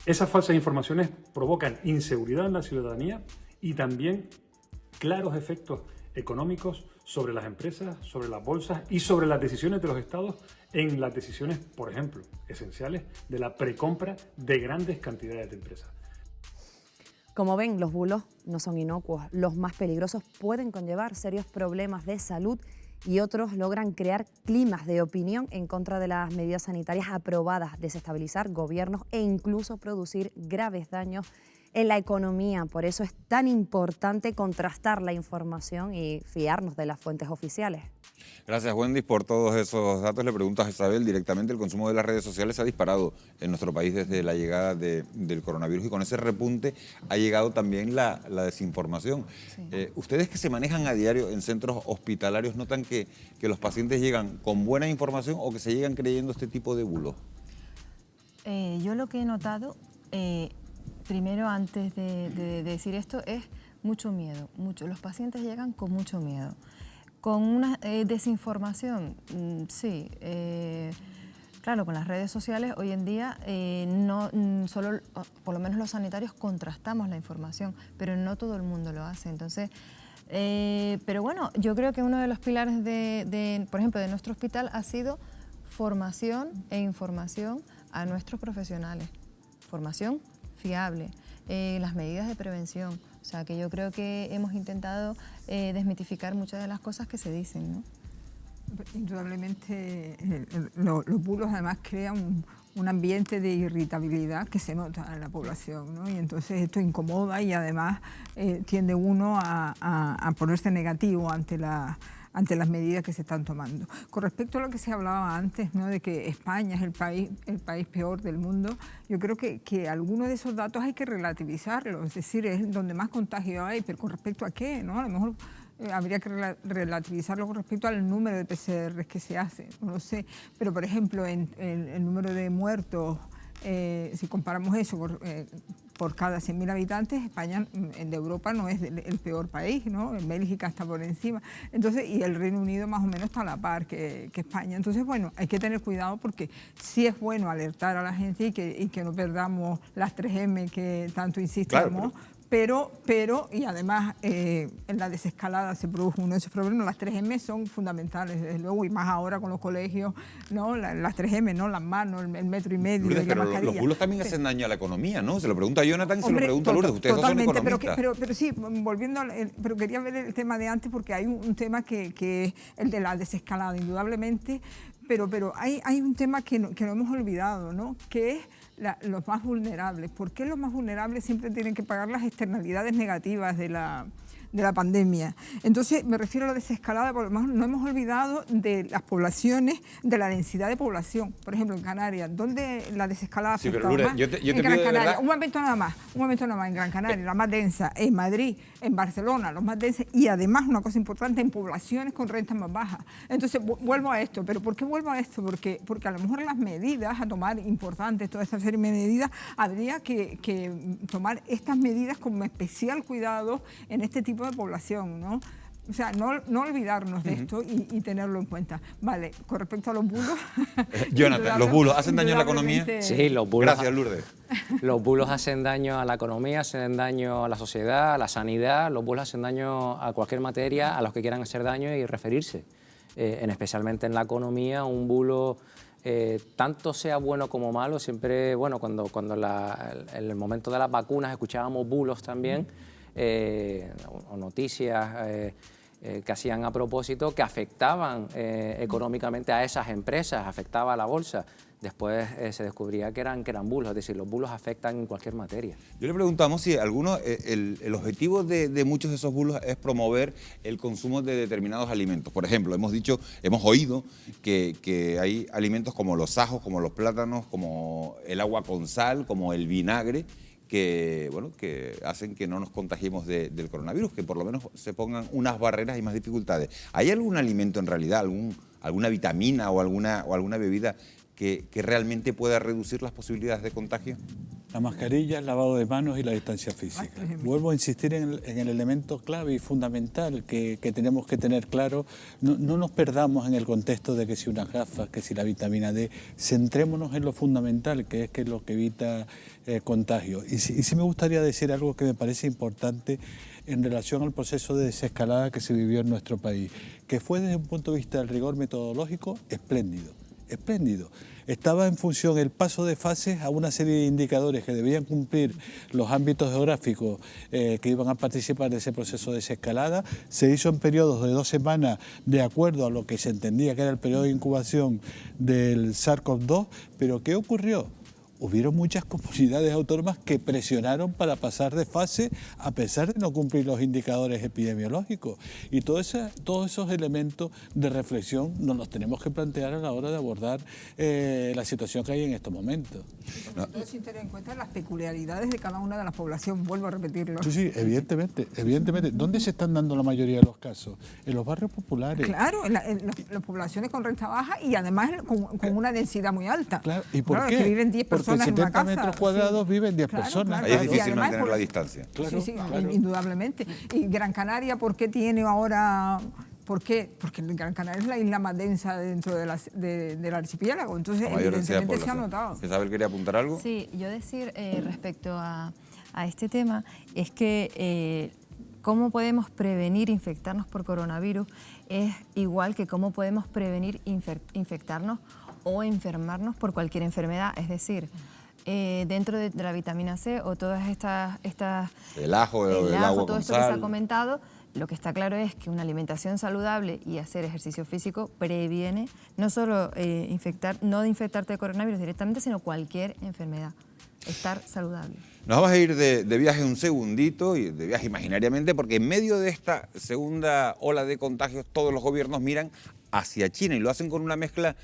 Esas falsas informaciones provocan inseguridad en la ciudadanía y también claros efectos económicos sobre las empresas, sobre las bolsas y sobre las decisiones de los estados en las decisiones, por ejemplo, esenciales de la precompra de grandes cantidades de empresas. Como ven, los bulos no son inocuos. Los más peligrosos pueden conllevar serios problemas de salud y otros logran crear climas de opinión en contra de las medidas sanitarias aprobadas, desestabilizar gobiernos e incluso producir graves daños en la economía. Por eso es tan importante contrastar la información y fiarnos de las fuentes oficiales. Gracias, Wendy, por todos esos datos. Le pregunto a Isabel directamente, el consumo de las redes sociales se ha disparado en nuestro país desde la llegada del coronavirus y con ese repunte ha llegado también la desinformación. Sí. ¿Ustedes que se manejan a diario en centros hospitalarios notan que los pacientes llegan con buena información o que se llegan creyendo este tipo de bulos? Yo lo que he notado, primero antes de decir esto, es mucho miedo. Los pacientes llegan con mucho miedo. Con una desinformación, sí. Claro, con las redes sociales hoy en día no solo, por lo menos los sanitarios contrastamos la información, pero no todo el mundo lo hace. Entonces, pero bueno, yo creo que uno de los pilares por ejemplo, de nuestro hospital ha sido formación e información a nuestros profesionales. Formación fiable, las medidas de prevención. O sea, que yo creo que hemos intentado desmitificar muchas de las cosas que se dicen, ¿no? Indudablemente los bulos además crean un ambiente de irritabilidad que se nota en la población, ¿no? Y entonces esto incomoda y además tiende uno a ponerse negativo ante las medidas que se están tomando. Con respecto a lo que se hablaba antes, ¿no?, de que España es el país peor del mundo, yo creo que algunos de esos datos hay que relativizarlos, es decir, es donde más contagio hay, pero ¿con respecto a qué?, ¿no? A lo mejor habría que relativizarlo con respecto al número de PCRs que se hacen, no lo sé, pero por ejemplo en el número de muertos, si comparamos eso por cada 100.000 habitantes, España de Europa no es el peor país, ¿no? En Bélgica está por encima, entonces, y el Reino Unido más o menos está a la par que España. Entonces, bueno, hay que tener cuidado porque sí es bueno alertar a la gente y que no perdamos las 3M que tanto insistimos. Claro, pero y además en la desescalada se produjo uno de esos problemas. Las 3M son fundamentales, desde luego, y más ahora con los colegios, ¿no? Las 3M, ¿no? Las manos, el 1,5 metros y la mascarilla. Los bulos también hacen daño a la economía, ¿no? Se lo pregunta a Jonathan y se lo pregunta a Lourdes. Ustedes totalmente, dos son economistas. pero sí, volviendo pero quería ver el tema de antes porque hay un tema que es el de la desescalada, indudablemente, pero hay un tema que no hemos olvidado, ¿no? Que es los más vulnerables. ¿Por qué los más vulnerables siempre tienen que pagar las externalidades negativas de la pandemia? Entonces, me refiero a la desescalada, porque no hemos olvidado de las poblaciones, de la densidad de población. Por ejemplo, en Canarias, ¿dónde la desescalada sí, pero Lourdes, yo te en Gran pido Canaria, un momento nada más, en Gran Canaria, la más densa, en Madrid, en Barcelona, los más densos, y además, una cosa importante, en poblaciones con rentas más bajas. Entonces, vuelvo a esto. ¿Pero por qué vuelvo a esto? Porque a lo mejor las medidas a tomar importantes, toda esta serie de medidas, habría que tomar estas medidas con especial cuidado en este tipo de población, ¿no? O sea, no olvidarnos de esto y tenerlo en cuenta. Vale, con respecto a los bulos... Jonathan, ¿los bulos hacen daño a la economía? Sí, los bulos. Gracias, Lourdes. Los bulos hacen daño a la economía, hacen daño a la sociedad, a la sanidad. Los bulos hacen daño a cualquier materia a los que quieran hacer daño y referirse. Especialmente en la economía, un bulo... tanto sea bueno como malo, siempre, bueno, cuando en el momento de las vacunas escuchábamos bulos también, o noticias que hacían a propósito, que afectaban económicamente a esas empresas, afectaba a la bolsa. Después se descubría que eran bulos, es decir, los bulos afectan en cualquier materia. Yo le preguntamos si el objetivo de muchos de esos bulos es promover el consumo de determinados alimentos. Por ejemplo, hemos oído que hay alimentos como los ajos, como los plátanos, como el agua con sal, como el vinagre, que hacen que no nos contagiemos del coronavirus, que por lo menos se pongan unas barreras y más dificultades. ¿Hay algún alimento en realidad, alguna vitamina o alguna bebida que realmente pueda reducir las posibilidades de contagio? La mascarilla, el lavado de manos y la distancia física. Vuelvo a insistir en el elemento clave y fundamental que tenemos que tener claro. No nos perdamos en el contexto de que si unas gafas, que si la vitamina D. Centrémonos en lo fundamental, que es lo que evita contagio. Y sí me gustaría decir algo que me parece importante en relación al proceso de desescalada que se vivió en nuestro país, que fue desde un punto de vista del rigor metodológico espléndido. Estaba en función el paso de fases a una serie de indicadores que debían cumplir los ámbitos geográficos que iban a participar de ese proceso de desescalada. Se hizo en periodos de 2 semanas de acuerdo a lo que se entendía que era el periodo de incubación del SARS-CoV-2, pero ¿qué ocurrió? Hubieron muchas comunidades autónomas que presionaron para pasar de fase a pesar de no cumplir los indicadores epidemiológicos. Y todos esos elementos de reflexión nos los tenemos que plantear a la hora de abordar la situación que hay en estos momentos. Entonces, sin tener en cuenta las peculiaridades de cada una de las poblaciones, vuelvo a repetirlo. Sí, evidentemente. ¿Dónde se están dando la mayoría de los casos? En los barrios populares. Claro, en las poblaciones con renta baja y además con una densidad muy alta. Claro, ¿y por qué? Que viven 10 personas. Porque 70 en una casa, metros cuadrados viven 10 personas. Ahí es difícil mantener la distancia. Claro, indudablemente. Y Gran Canaria, ¿por qué tiene ahora...? ¿Por qué? Porque Gran Canaria es la isla más densa dentro del archipiélago. Entonces, evidentemente se ha notado. ¿Isabel quería apuntar algo? Sí, yo decir respecto a este tema es que cómo podemos prevenir infectarnos por coronavirus es igual que cómo podemos prevenir infectarnos o enfermarnos por cualquier enfermedad. Es decir, dentro de la vitamina C o todas estas... El ajo, el agua todo con esto sal. que se ha comentado, lo que está claro es que una alimentación saludable y hacer ejercicio físico previene no solo no de infectarte de coronavirus directamente, sino cualquier enfermedad. Estar saludable. Nos vamos a ir de viaje un segundito, y de viaje imaginariamente, porque en medio de esta segunda ola de contagios todos los gobiernos miran hacia China y lo hacen con una mezcla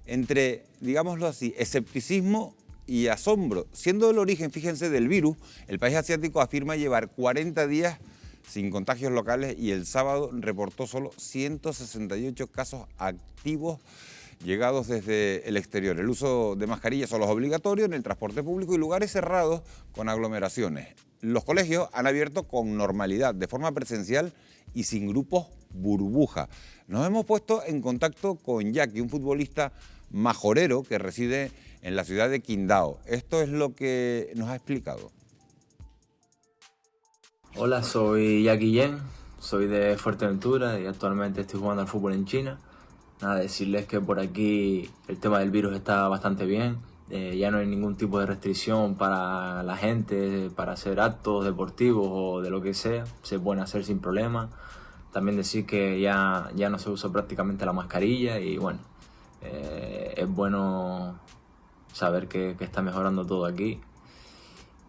entre, digámoslo así, escepticismo y asombro. Siendo el origen, fíjense, del virus, el país asiático afirma llevar 40 días sin contagios locales y el sábado reportó solo 168 casos activos llegados desde el exterior. El uso de mascarillas solo es obligatorio en el transporte público y lugares cerrados con aglomeraciones. Los colegios han abierto con normalidad, de forma presencial y sin grupos burbuja. Nos hemos puesto en contacto con Jackie, un futbolista majorero que reside en la ciudad de Qingdao. Esto es lo que nos ha explicado. Hola, soy Jackie Yen, soy de Fuerteventura y actualmente estoy jugando al fútbol en China. Nada, decirles que por aquí el tema del virus está bastante bien. Ya no hay ningún tipo de restricción para la gente, para hacer actos deportivos o de lo que sea. Se pueden hacer sin problema. También decir que ya no se usa prácticamente la mascarilla y bueno, es bueno saber que está mejorando todo aquí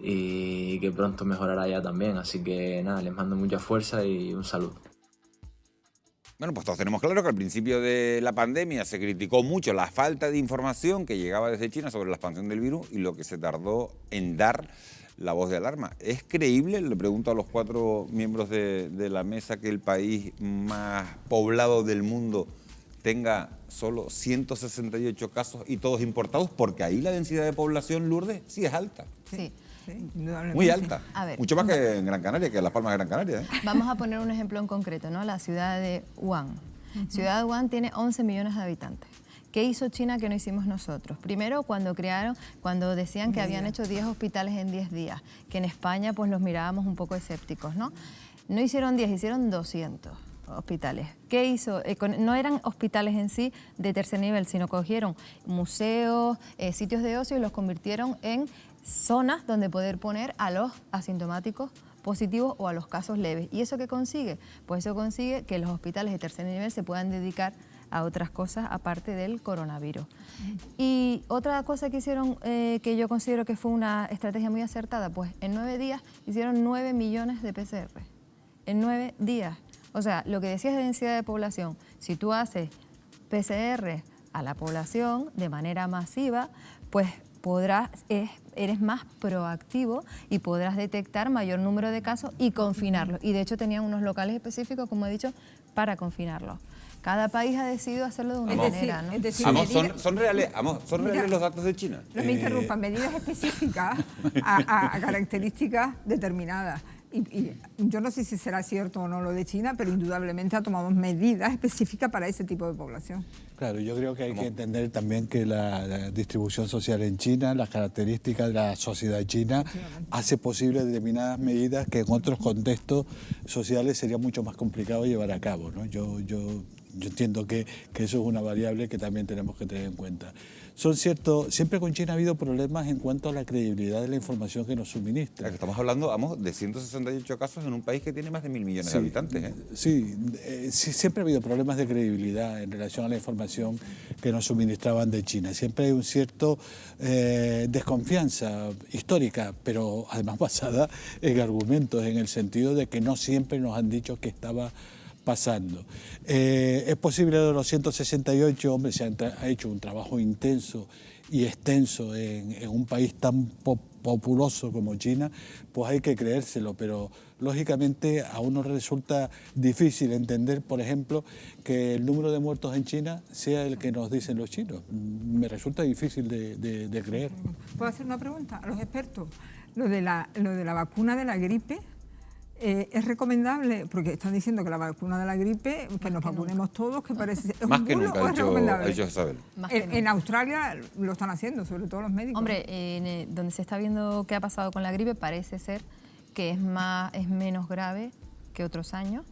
y que pronto mejorará ya también. Así que nada, les mando mucha fuerza y un saludo. Bueno, pues todos tenemos claro que al principio de la pandemia se criticó mucho la falta de información que llegaba desde China sobre la expansión del virus y lo que se tardó en dar la voz de alarma. ¿Es creíble, le pregunto a los 4 miembros de la mesa, que el país más poblado del mundo tenga solo 168 casos y todos importados? Porque ahí la densidad de población, Lourdes, sí es alta. Sí. Sí, indudablemente. Muy alta. A ver, mucho más que en Gran Canaria, que en Las Palmas de Gran Canaria. Vamos a poner un ejemplo en concreto, ¿no? La ciudad de Wuhan. Ciudad de Wuhan tiene 11 millones de habitantes. ¿Qué hizo China que no hicimos nosotros? Primero, cuando decían que habían hecho 10 hospitales en 10 días, que en España pues los mirábamos un poco escépticos, ¿no? No hicieron 10, hicieron 200 hospitales. ¿Qué hizo? No eran hospitales en sí de tercer nivel, sino cogieron museos, sitios de ocio y los convirtieron en zonas donde poder poner a los asintomáticos positivos o a los casos leves. ¿Y eso qué consigue? Pues eso consigue que los hospitales de tercer nivel se puedan dedicar a otras cosas aparte del coronavirus. Y otra cosa que hicieron, que yo considero que fue una estrategia muy acertada, pues en 9 días hicieron 9 millones de PCR. En 9 días. O sea, lo que decías de densidad de población, si tú haces PCR a la población de manera masiva, pues eres más proactivo y podrás detectar mayor número de casos y confinarlos. Y de hecho tenían unos locales específicos, como he dicho, para confinarlos. Cada país ha decidido hacerlo de una manera, ¿no? ¿Son reales los datos de China? No me interrumpan, medidas específicas a características determinadas. Y yo no sé si será cierto o no lo de China, pero indudablemente ha tomado medidas específicas para ese tipo de población. Claro, yo creo que hay que entender también que la distribución social en China, las características de la sociedad china, hace posible determinadas medidas que en otros contextos sociales sería mucho más complicado llevar a cabo, ¿no? Yo entiendo que eso es una variable que también tenemos que tener en cuenta. Son ciertos, siempre con China ha habido problemas en cuanto a la credibilidad de la información que nos suministra. Estamos hablando, de 168 casos en un país que tiene más de 1.000 millones de habitantes. Sí, siempre ha habido problemas de credibilidad en relación a la información que nos suministraban de China. Siempre hay un cierto desconfianza histórica, pero además basada en argumentos, en el sentido de que no siempre nos han dicho que estaba pasando. Es posible de los 168, hombre, se ha hecho un trabajo intenso y extenso en un país tan populoso como China, pues hay que creérselo, pero lógicamente a uno resulta difícil entender, por ejemplo, que el número de muertos en China sea el que nos dicen los chinos. Me resulta difícil de creer. ¿Puedo hacer una pregunta a los expertos? Lo de la vacuna de la gripe, ¿es recomendable? Porque están diciendo que la vacuna de la gripe, que nos vacunemos todos, que parece... ¿Es más un que bulo nunca, o es recomendable? ha dicho Isabel. En Australia lo están haciendo, sobre todo los médicos. Hombre, donde se está viendo qué ha pasado con la gripe, parece ser que es menos grave que otros años,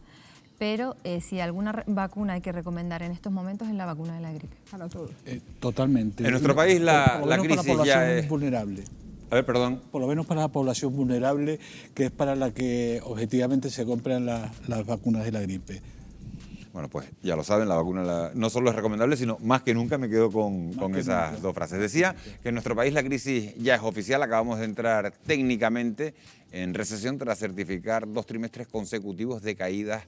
pero si alguna vacuna hay que recomendar en estos momentos es la vacuna de la gripe. Para todos. Totalmente. En nuestro país la crisis ya es vulnerable. A ver, perdón. Por lo menos para la población vulnerable, que es para la que objetivamente se compran las vacunas de la gripe. Bueno, pues ya lo saben, la vacuna no solo es recomendable, sino más que nunca me quedo con esas dos frases. Decía que en nuestro país la crisis ya es oficial, acabamos de entrar técnicamente en recesión tras certificar 2 trimestres consecutivos de caídas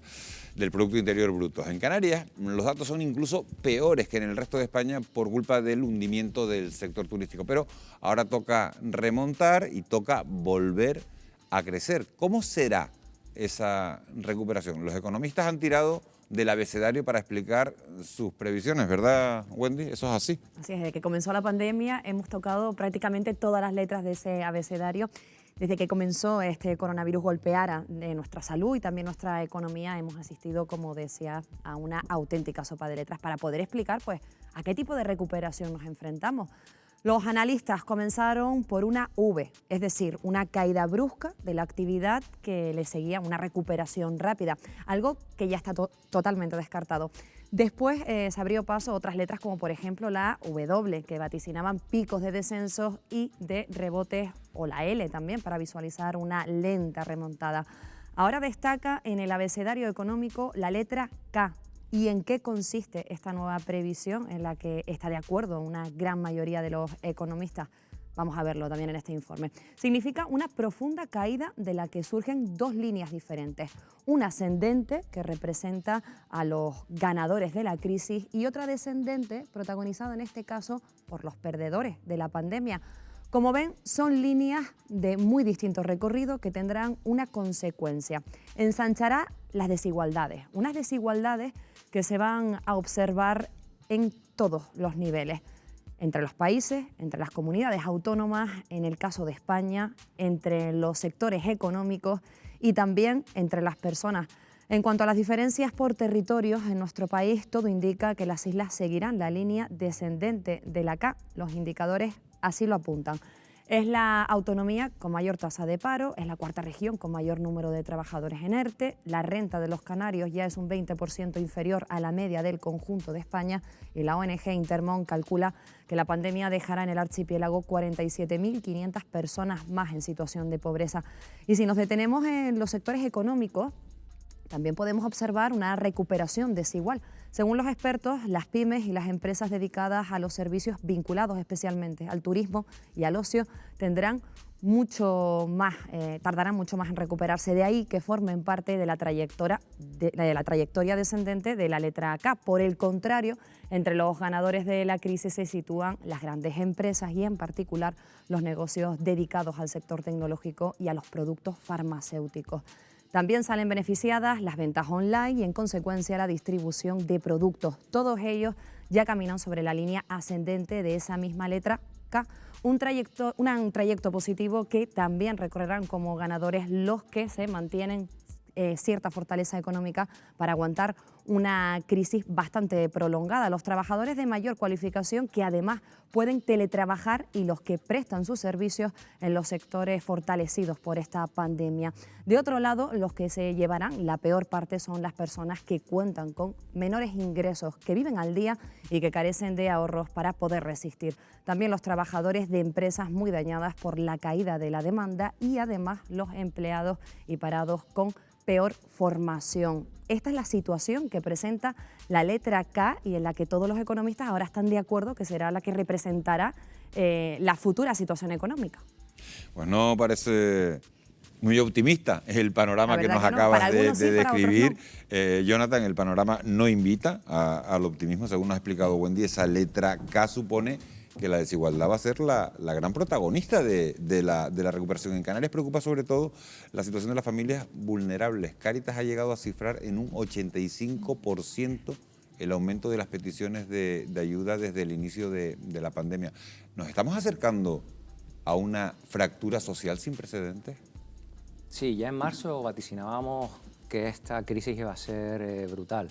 del Producto Interior Bruto. En Canarias los datos son incluso peores que en el resto de España por culpa del hundimiento del sector turístico, pero ahora toca remontar y toca volver a crecer. ¿Cómo será esa recuperación? Los economistas han tirado del abecedario para explicar sus previsiones, ¿verdad, Wendy? Eso es así. Así es, desde que comenzó la pandemia hemos tocado prácticamente todas las letras de ese abecedario. Desde que comenzó este coronavirus golpeara nuestra salud y también nuestra economía, hemos asistido, como decía, a una auténtica sopa de letras para poder explicar pues, a qué tipo de recuperación nos enfrentamos. Los analistas comenzaron por una V, es decir, una caída brusca de la actividad que le seguía una recuperación rápida, algo que ya está totalmente descartado. Después se abrió paso a otras letras como por ejemplo la W, que vaticinaban picos de descensos y de rebotes, o la L también, para visualizar una lenta remontada. Ahora destaca en el abecedario económico la letra K. ¿Y en qué consiste esta nueva previsión en la que está de acuerdo una gran mayoría de los economistas? Vamos a verlo también en este informe. Significa una profunda caída de la que surgen 2 líneas diferentes. Una ascendente, que representa a los ganadores de la crisis, y otra descendente, protagonizada en este caso por los perdedores de la pandemia. Como ven, son líneas de muy distinto recorrido que tendrán una consecuencia. Ensanchará las desigualdades, unas desigualdades que se van a observar en todos los niveles. entre los países, entre las comunidades autónomas, en el caso de España, entre los sectores económicos y también entre las personas. En cuanto a las diferencias por territorios en nuestro país, todo indica que las islas seguirán la línea descendente de la K. Los indicadores así lo apuntan. Es la autonomía con mayor tasa de paro, es la cuarta región con mayor número de trabajadores en ERTE, la renta de los canarios ya es un 20% inferior a la media del conjunto de España y la ONG Intermón calcula que la pandemia dejará en el archipiélago 47.500 personas más en situación de pobreza. Y si nos detenemos en los sectores económicos, también podemos observar una recuperación desigual. Según los expertos, las pymes y las empresas dedicadas a los servicios vinculados especialmente al turismo y al ocio tardarán mucho más en recuperarse. De ahí que formen parte de la trayectoria descendente de la letra K. Por el contrario, entre los ganadores de la crisis se sitúan las grandes empresas y en particular los negocios dedicados al sector tecnológico y a los productos farmacéuticos. También salen beneficiadas las ventas online y, en consecuencia, la distribución de productos. Todos ellos ya caminan sobre la línea ascendente de esa misma letra K, un trayecto positivo que también recorrerán como ganadores los que se mantienen cierta fortaleza económica para aguantar una crisis bastante prolongada. Los trabajadores de mayor cualificación que además pueden teletrabajar y los que prestan sus servicios en los sectores fortalecidos por esta pandemia. De otro lado, los que se llevarán la peor parte son las personas que cuentan con menores ingresos, que viven al día y que carecen de ahorros para poder resistir. También los trabajadores de empresas muy dañadas por la caída de la demanda y además los empleados y parados con peor formación. Esta es la situación que presenta la letra K y en la que todos los economistas ahora están de acuerdo que será la que representará la futura situación económica. Pues no parece muy optimista el panorama que nos acabas de describir. Jonathan, el panorama no invita al optimismo, según nos ha explicado Wendy. Esa letra K supone que la desigualdad va a ser la gran protagonista de la recuperación. En Canarias preocupa sobre todo la situación de las familias vulnerables. Cáritas ha llegado a cifrar en un 85% el aumento de las peticiones de ayuda desde el inicio de la pandemia. ¿Nos estamos acercando a una fractura social sin precedentes? Sí, ya en marzo vaticinábamos que esta crisis iba a ser brutal.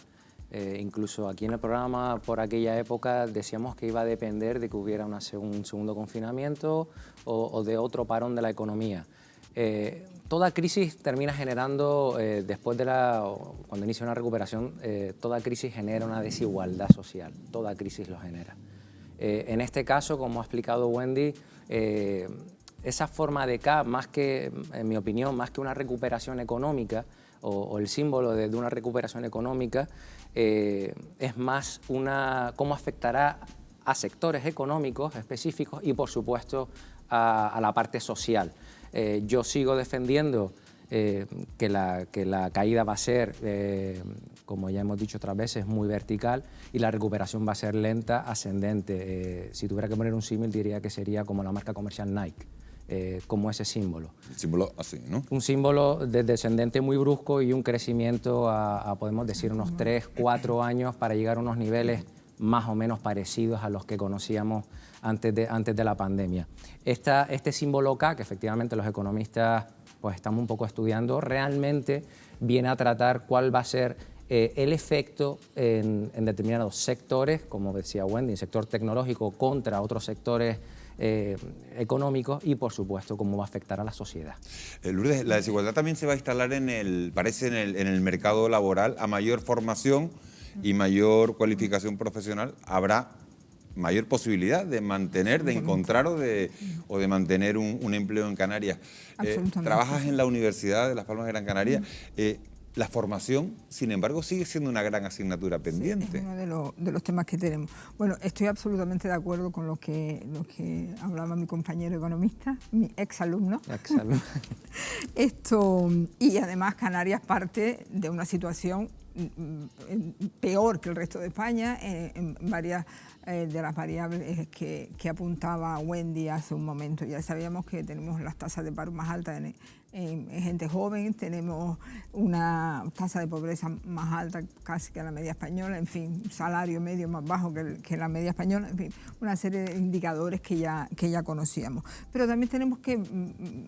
Incluso aquí en el programa, por aquella época, decíamos que iba a depender de que hubiera un segundo confinamiento o de otro parón de la economía. Toda crisis termina generando, cuando inicia una recuperación, toda crisis genera una desigualdad social, toda crisis lo genera. En este caso, como ha explicado Wendy, esa forma de K, en mi opinión, más que una recuperación económica, o el símbolo de una recuperación económica, es más cómo afectará a sectores económicos específicos y, por supuesto, a la parte social. Yo sigo defendiendo que la caída va a ser, como ya hemos dicho otras veces, muy vertical y la recuperación va a ser lenta, ascendente. Si tuviera que poner un símil, diría que sería como la marca comercial Nike. Como ese símbolo. El símbolo así, ¿no? Un símbolo de descendente muy brusco y un crecimiento podemos decir, unos 3, 4 años para llegar a unos niveles más o menos parecidos a los que conocíamos antes de la pandemia. Este símbolo K, que efectivamente los economistas pues, estamos un poco estudiando, realmente viene a tratar cuál va a ser el efecto en determinados sectores, como decía Wendy, el sector tecnológico contra otros sectores económicos y, por supuesto, cómo va a afectar a la sociedad. Lourdes, la desigualdad también se va a instalar en el mercado laboral. A mayor formación y mayor cualificación profesional habrá mayor posibilidad de mantener, de encontrar o de mantener un empleo en Canarias. Trabajas en la Universidad de Las Palmas de Gran Canaria. La formación, sin embargo, sigue siendo una gran asignatura pendiente. Sí, es uno de los temas que tenemos. Bueno, estoy absolutamente de acuerdo con lo que hablaba mi compañero economista, mi exalumno. Y además Canarias parte de una situación peor que el resto de España en varias de las variables que apuntaba Wendy hace un momento. Ya sabíamos que tenemos las tasas de paro más altas en gente joven, tenemos una tasa de pobreza más alta casi que la media española, en fin, salario medio más bajo que la media española, en fin, una serie de indicadores que ya conocíamos. Pero también tenemos que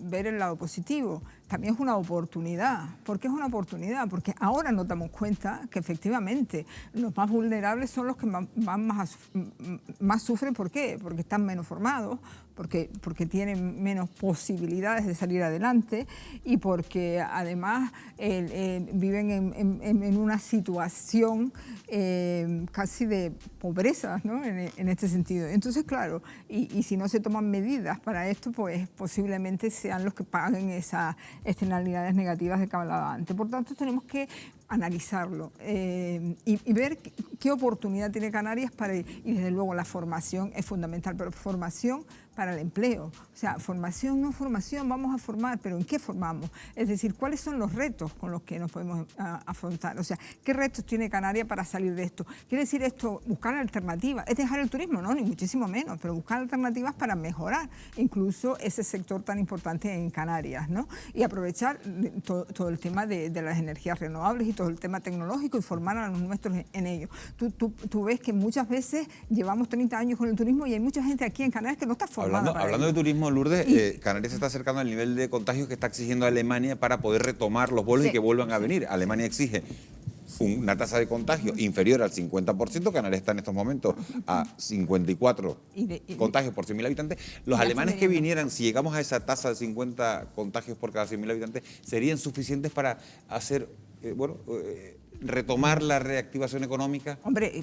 ver el lado positivo, también es una oportunidad. ¿Por qué es una oportunidad? Porque ahora nos damos cuenta que efectivamente los más vulnerables son los que más sufren. ¿Por qué? Porque están menos formados, porque tienen menos posibilidades de salir adelante y porque además viven en una situación casi de pobreza, ¿no? en este sentido. Entonces, claro, y si no se toman medidas para esto, pues posiblemente sean los que paguen esas externalidades negativas de que hablaba antes. Por tanto, tenemos que analizarlo y ver qué oportunidad tiene Canarias y desde luego la formación es fundamental, pero formación para el empleo. O sea, formación, no formación, vamos a formar, pero ¿en qué formamos? Es decir, ¿cuáles son los retos con los que nos podemos afrontar? O sea, ¿qué retos tiene Canarias para salir de esto? ¿Quiere decir esto buscar alternativas? ¿Es dejar el turismo? No, ni muchísimo menos, pero buscar alternativas para mejorar incluso ese sector tan importante en Canarias, ¿no? Y aprovechar todo el tema de las energías renovables y todo el tema tecnológico y formar a los nuestros en ello. Tú ves que muchas veces llevamos 30 años con el turismo y hay mucha gente aquí en Canarias que no está formada. Hablando de turismo, Lourdes, Canarias se está acercando al nivel de contagios que está exigiendo Alemania para poder retomar los vuelos y que vuelvan a venir. Alemania exige una tasa de contagio inferior al 50%, Canarias está en estos momentos a 54 contagios por 100.000 habitantes. Los alemanes que vinieran, si llegamos a esa tasa de 50 contagios por cada 100.000 habitantes, ¿serían suficientes para hacer, retomar la reactivación económica? Hombre,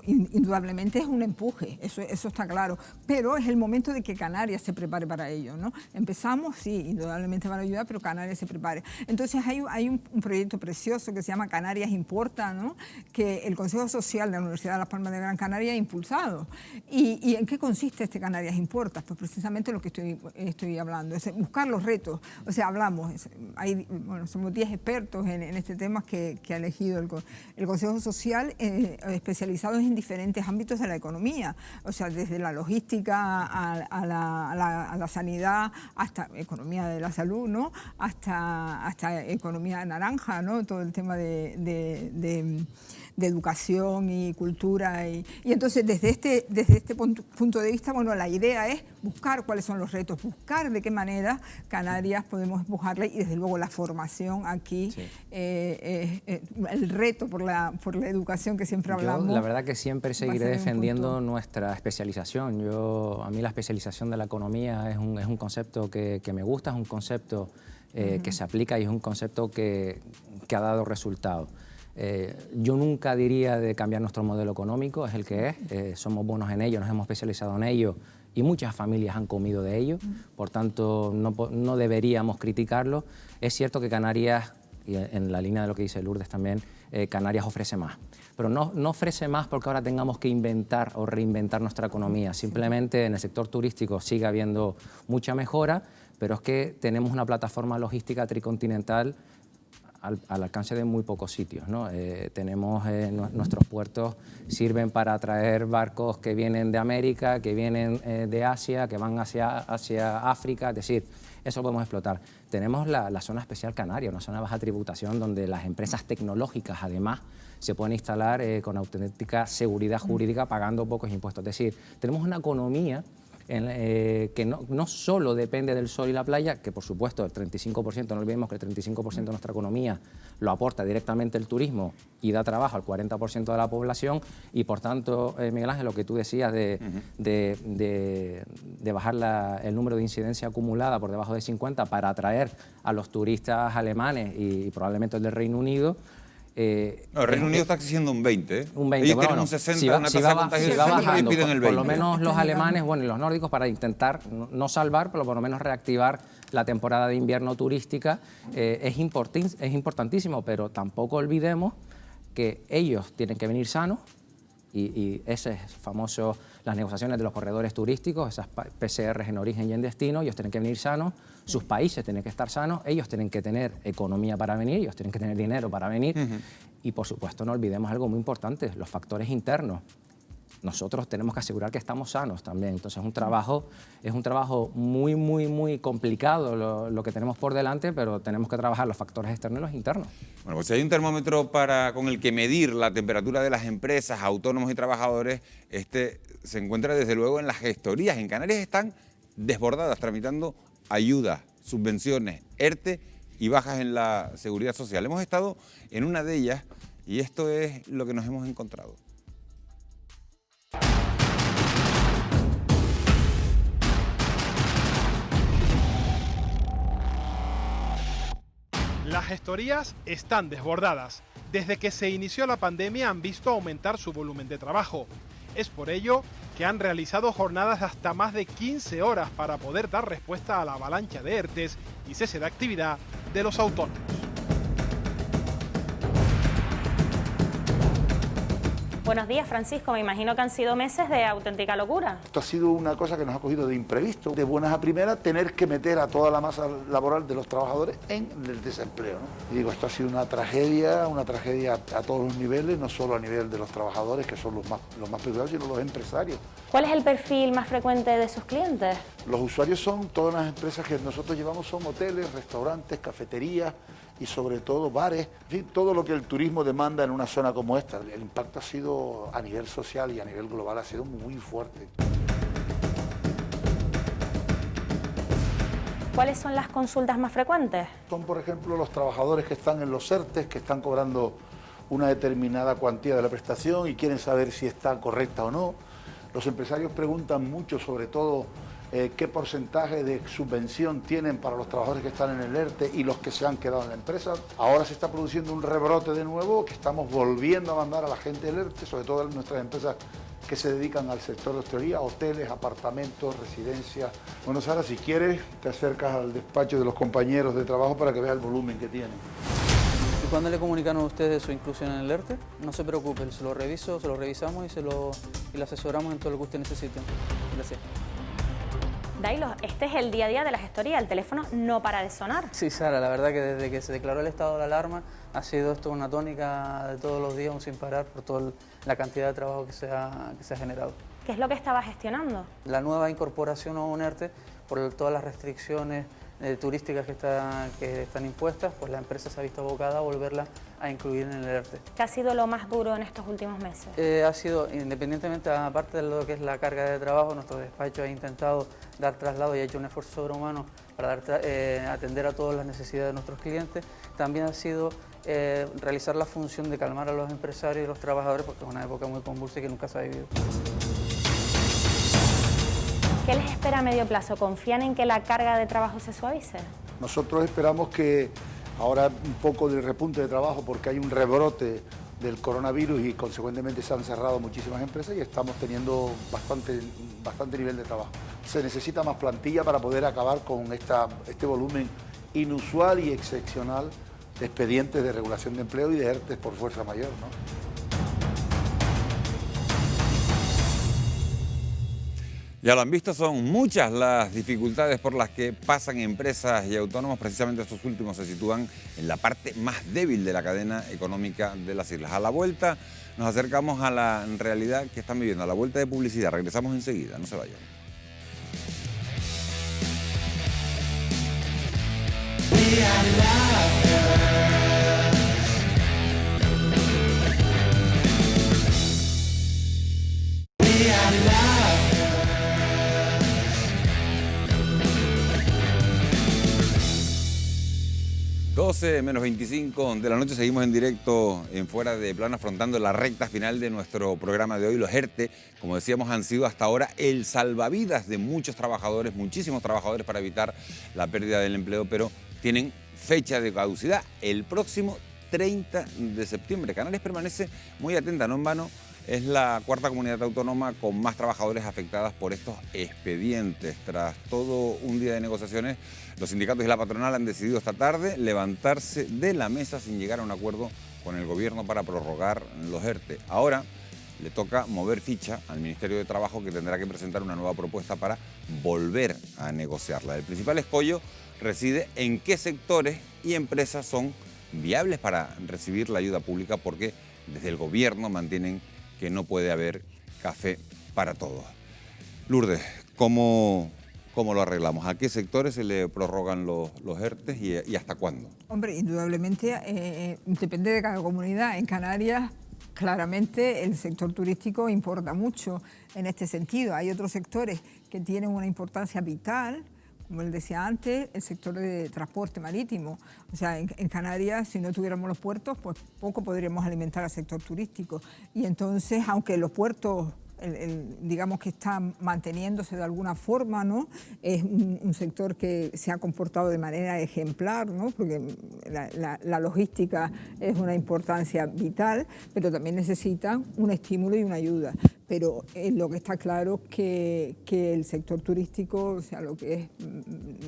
indudablemente es un empuje, eso está claro, pero es el momento de que Canarias se prepare para ello, ¿no? Empezamos, sí, indudablemente van a ayudar, pero Canarias se prepare. Entonces hay un proyecto precioso que se llama Canarias Importa, ¿no? Que el Consejo Social de la Universidad de Las Palmas de Gran Canaria ha impulsado. ¿Y en qué consiste este Canarias Importa? Pues precisamente lo que estoy hablando, es buscar los retos. O sea, somos 10 expertos en este tema que han elegido el Consejo Social, especializados en diferentes ámbitos de la economía, o sea, desde la logística a la sanidad, hasta economía de la salud, ¿no? hasta economía naranja, ¿no? Todo el tema de educación y cultura. Y entonces, desde este punto de vista, bueno, la idea es buscar cuáles son los retos, buscar de qué manera Canarias podemos empujarle y, desde luego, la formación aquí, sí. El reto por la educación que siempre hablamos. Yo, la verdad que siempre seguiré defendiendo nuestra especialización. A mí la especialización de la economía es un concepto que me gusta, es un concepto que se aplica y es un concepto que ha dado resultados. Yo nunca diría de cambiar nuestro modelo económico, es el que es, somos buenos en ello, nos hemos especializado en ello y muchas familias han comido de ello, por tanto no deberíamos criticarlo. Es cierto que Canarias, y en la línea de lo que dice Lourdes también, Canarias ofrece más, pero no ofrece más porque ahora tengamos que inventar o reinventar nuestra economía, simplemente en el sector turístico sigue habiendo mucha mejora, pero es que tenemos una plataforma logística tricontinental al alcance de muy pocos sitios, ¿no? Tenemos nuestros puertos sirven para atraer barcos que vienen de América, que vienen de Asia, que van hacia África, es decir, eso lo podemos explotar. Tenemos la zona especial canaria, una zona de baja tributación donde las empresas tecnológicas además se pueden instalar con auténtica seguridad jurídica pagando pocos impuestos. Es decir, tenemos una economía que no solo depende del sol y la playa, que por supuesto el 35%, no olvidemos que el 35% de nuestra economía lo aporta directamente el turismo y da trabajo al 40% de la población y por tanto, Miguel Ángel, lo que tú decías de bajar el número de incidencia acumulada por debajo de 50 para atraer a los turistas alemanes y probablemente el del Reino Unido. El Reino Unido está exigiendo un 20. Un 20. Ellos tienen un 60, una tasa de contagio de 60 y piden el 20. Por lo menos los alemanes, bueno, y los nórdicos para intentar no salvar, pero por lo menos reactivar la temporada de invierno turística es importantísimo, pero tampoco olvidemos que ellos tienen que venir sanos y ese es famoso, las negociaciones de los corredores turísticos, esas PCRs en origen y en destino, ellos tienen que venir sanos, sus países tienen que estar sanos, ellos tienen que tener economía para venir, ellos tienen que tener dinero para venir y por supuesto no olvidemos algo muy importante, los factores internos. nosotros tenemos que asegurar que estamos sanos también. Entonces es un trabajo muy complicado lo que tenemos por delante, pero tenemos que trabajar los factores externos y los internos. Bueno, pues si hay un termómetro con el que medir la temperatura de las empresas, autónomos y trabajadores, este se encuentra desde luego en las gestorías. En Canarias están desbordadas tramitando ayudas, subvenciones, ERTE y bajas en la seguridad social. Hemos estado en una de ellas y esto es lo que nos hemos encontrado. Las gestorías están desbordadas. Desde que se inició la pandemia han visto aumentar su volumen de trabajo. Es por ello que han realizado jornadas de hasta más de 15 horas para poder dar respuesta a la avalancha de ERTEs y cese de actividad de los autónomos. Buenos días, Francisco. Me imagino que han sido meses de auténtica locura. Esto ha sido una cosa que nos ha cogido de imprevisto. De buenas a primeras, tener que meter a toda la masa laboral de los trabajadores en el desempleo, ¿no? Y digo, esto ha sido una tragedia a todos los niveles, no solo a nivel de los trabajadores, que son los más perjudicados, sino los empresarios. ¿Cuál es el perfil más frecuente de sus clientes? Los usuarios son todas las empresas que nosotros llevamos, son hoteles, restaurantes, cafeterías y sobre todo bares, en fin, todo lo que el turismo demanda en una zona como esta. El impacto ha sido a nivel social y a nivel global ha sido muy fuerte. ¿Cuáles son las consultas más frecuentes? Son, por ejemplo, los trabajadores que están en los ERTEs, que están cobrando una determinada cuantía de la prestación y quieren saber si está correcta o no. Los empresarios preguntan mucho, sobre todo, qué porcentaje de subvención tienen para los trabajadores que están en el ERTE y los que se han quedado en la empresa. Ahora se está produciendo un rebrote de nuevo, que estamos volviendo a mandar a la gente del ERTE, sobre todo en nuestras empresas que se dedican al sector de hostelería, hoteles, apartamentos, residencias. Bueno, Sara, si quieres, te acercas al despacho de los compañeros de trabajo para que veas el volumen que tienen. ¿Y cuándo le comunicaron a ustedes su inclusión en el ERTE? No se preocupen, se lo revisamos y le asesoramos en todo lo que usted necesite. Gracias. Dailo, este es el día a día de la gestoría, el teléfono no para de sonar. Sí, Sara, la verdad que desde que se declaró el estado de alarma ha sido esto una tónica de todos los días, un sin parar, por toda la cantidad de trabajo que se ha generado. ¿Qué es lo que estaba gestionando? La nueva incorporación a un ERTE, por todas las restricciones turísticas que están impuestas, pues la empresa se ha visto abocada a volverla a incluir en el ERTE. ¿Qué ha sido lo más duro en estos últimos meses? Ha sido, independientemente, aparte de lo que es la carga de trabajo, nuestro despacho ha intentado dar traslado y ha hecho un esfuerzo sobrehumano para atender a todas las necesidades de nuestros clientes. También ha sido realizar la función de calmar a los empresarios y los trabajadores, porque es una época muy convulsa y que nunca se ha vivido. ¿Qué les espera a medio plazo? ¿Confían en que la carga de trabajo se suavice? Nosotros esperamos que ahora un poco del repunte de trabajo, porque hay un rebrote del coronavirus y consecuentemente se han cerrado muchísimas empresas y estamos teniendo bastante nivel de trabajo. Se necesita más plantilla para poder acabar con este volumen inusual y excepcional de expedientes de regulación de empleo y de ERTEs por fuerza mayor, ¿no? Ya lo han visto, son muchas las dificultades por las que pasan empresas y autónomos. Precisamente estos últimos se sitúan en la parte más débil de la cadena económica de las islas. A la vuelta nos acercamos a la realidad que están viviendo. A la vuelta de publicidad, regresamos enseguida, no se vayan. menos 25 de la noche, seguimos en directo en Fuera de Plano, afrontando la recta final de nuestro programa de hoy. Los ERTE, como decíamos, han sido hasta ahora el salvavidas de muchos trabajadores, muchísimos trabajadores, para evitar la pérdida del empleo, pero tienen fecha de caducidad, el próximo 30 de septiembre. Canarias permanece muy atenta, no en vano. Es la cuarta comunidad autónoma con más trabajadores afectadas por estos expedientes. Tras todo un día de negociaciones, los sindicatos y la patronal han decidido esta tarde levantarse de la mesa sin llegar a un acuerdo con el gobierno para prorrogar los ERTE. Ahora le toca mover ficha al Ministerio de Trabajo, que tendrá que presentar una nueva propuesta para volver a negociarla. El principal escollo reside en qué sectores y empresas son viables para recibir la ayuda pública, porque desde el gobierno mantienen que no puede haber café para todos. Lourdes, ¿cómo lo arreglamos? ¿A qué sectores se le prorrogan los ERTE y hasta cuándo? Hombre, indudablemente depende de cada comunidad. En Canarias, claramente, el sector turístico importa mucho en este sentido. Hay otros sectores que tienen una importancia vital, como les decía antes, el sector de transporte marítimo. O sea, en Canarias, si no tuviéramos los puertos, pues poco podríamos alimentar al sector turístico. Y entonces, aunque los puertos, digamos que está manteniéndose de alguna forma, ¿no? Es un sector que se ha comportado de manera ejemplar, ¿no? Porque la logística es una importancia vital, pero también necesita un estímulo y una ayuda. Pero lo que está claro es que el sector turístico, o sea, lo que es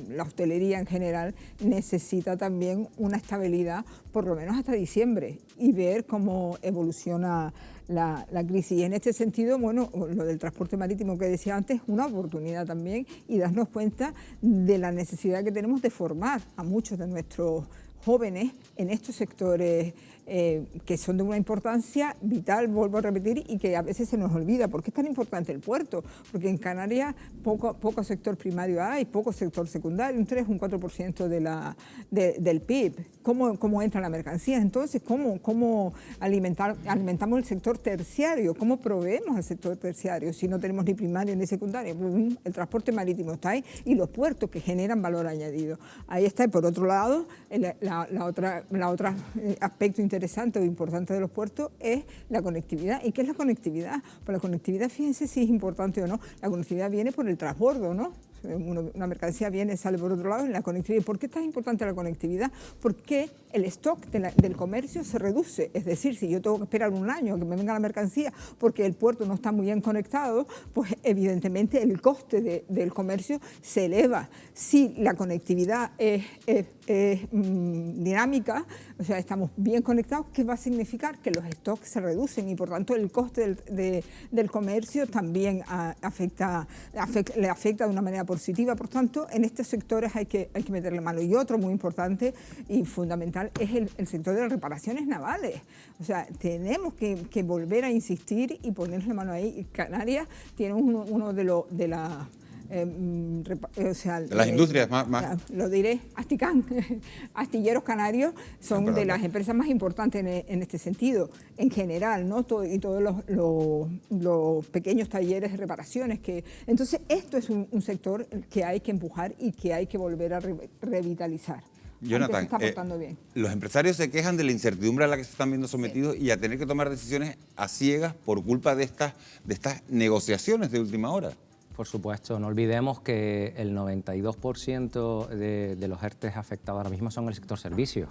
la hostelería en general, necesita también una estabilidad, por lo menos hasta diciembre, y ver cómo evoluciona la crisis. Y en este sentido, bueno, lo del transporte marítimo que decía antes, una oportunidad también, y darnos cuenta de la necesidad que tenemos de formar a muchos de nuestros jóvenes en estos sectores que son de una importancia vital, vuelvo a repetir, y que a veces se nos olvida. ¿Por qué es tan importante el puerto? Porque en Canarias poco sector primario hay, poco sector secundario, un 3, un 4% del PIB. ¿Cómo entra la mercancía? Entonces, ¿cómo alimentamos el sector terciario? ¿Cómo proveemos al sector terciario si no tenemos ni primario ni secundario? Pues, el transporte marítimo está ahí y los puertos que generan valor añadido. Ahí está. Y por otro lado, la otra aspecto interesante o importante de los puertos es la conectividad. ¿Y qué es la conectividad? Pues la conectividad, fíjense si es importante o no, la conectividad viene por el transbordo, ¿no? Una mercancía viene, sale por otro lado, en la conectividad. ¿Por qué es tan importante la conectividad? Porque el stock del comercio se reduce. Es decir, si yo tengo que esperar un año a que me venga la mercancía porque el puerto no está muy bien conectado, pues evidentemente el coste del comercio se eleva. Si la conectividad es dinámica, o sea, estamos bien conectados, ¿qué va a significar? Que los stocks se reducen y por tanto el coste del comercio también le afecta de una manera positiva. Por tanto, en estos sectores hay que meterle mano. Y otro muy importante y fundamental es el sector de las reparaciones navales. O sea, tenemos que volver a insistir y ponerle mano ahí. Canarias tiene uno de las las industrias más. Lo diré, Asticán, Astilleros Canarios son de las empresas más importantes en este sentido, en general, ¿no? Y todos los pequeños talleres de reparaciones. Entonces, esto es un sector que hay que empujar y que hay que volver a revitalizar. Jonathan, se está portando bien. Los empresarios se quejan de la incertidumbre a la que se están viendo sometidos y a tener que tomar decisiones a ciegas por culpa de estas negociaciones de última hora. Por supuesto, no olvidemos que el 92% de los ERTE afectados ahora mismo son el sector servicios.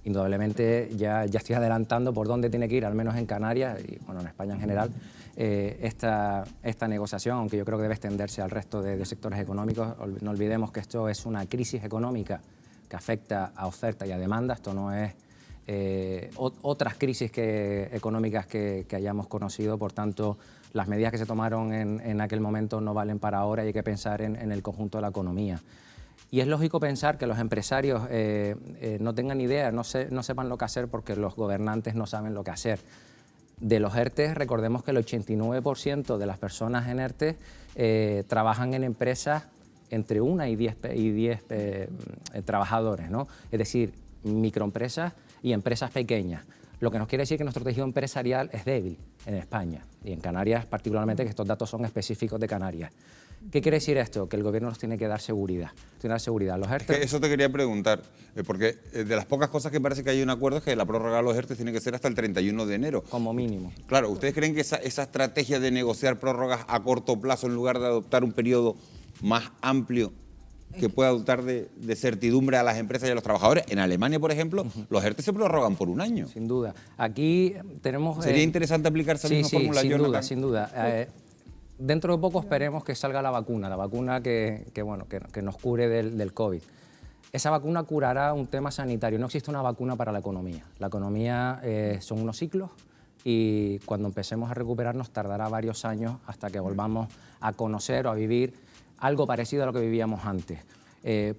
Indudablemente ya estoy adelantando por dónde tiene que ir, al menos en Canarias y bueno, en España en general, esta negociación, aunque yo creo que debe extenderse al resto de sectores económicos. No olvidemos que esto es una crisis económica que afecta a oferta y a demanda. Esto no es otras crisis económicas que hayamos conocido. Por tanto, las medidas que se tomaron en aquel momento no valen para ahora y hay que pensar en el conjunto de la economía. Y es lógico pensar que los empresarios no tengan idea, no sepan lo que hacer porque los gobernantes no saben lo que hacer. De los ERTE, recordemos que el 89% de las personas en ERTE trabajan en empresas entre 1 y 10 trabajadores, ¿no? Es decir, microempresas y empresas pequeñas. Lo que nos quiere decir que nuestro tejido empresarial es débil en España y en Canarias particularmente, que estos datos son específicos de Canarias. ¿Qué quiere decir esto? Que el gobierno nos tiene que dar seguridad. Los ERTE... Eso te quería preguntar, porque de las pocas cosas que parece que hay un acuerdo es que la prórroga de los ERTE tiene que ser hasta el 31 de enero. Como mínimo. Claro, ¿ustedes creen que esa estrategia de negociar prórrogas a corto plazo en lugar de adoptar un periodo más amplio que pueda dotar de certidumbre a las empresas y a los trabajadores? En Alemania, por ejemplo, los ERTE se prorrogan por un año. Sin duda. Aquí tenemos... Sería interesante aplicar esa misma fórmula. Sin duda. Dentro de poco esperemos que salga la vacuna que nos cure del COVID. Esa vacuna curará un tema sanitario. No existe una vacuna para la economía. La economía son unos ciclos y cuando empecemos a recuperarnos tardará varios años hasta que volvamos a conocer o a vivir algo parecido a lo que vivíamos antes.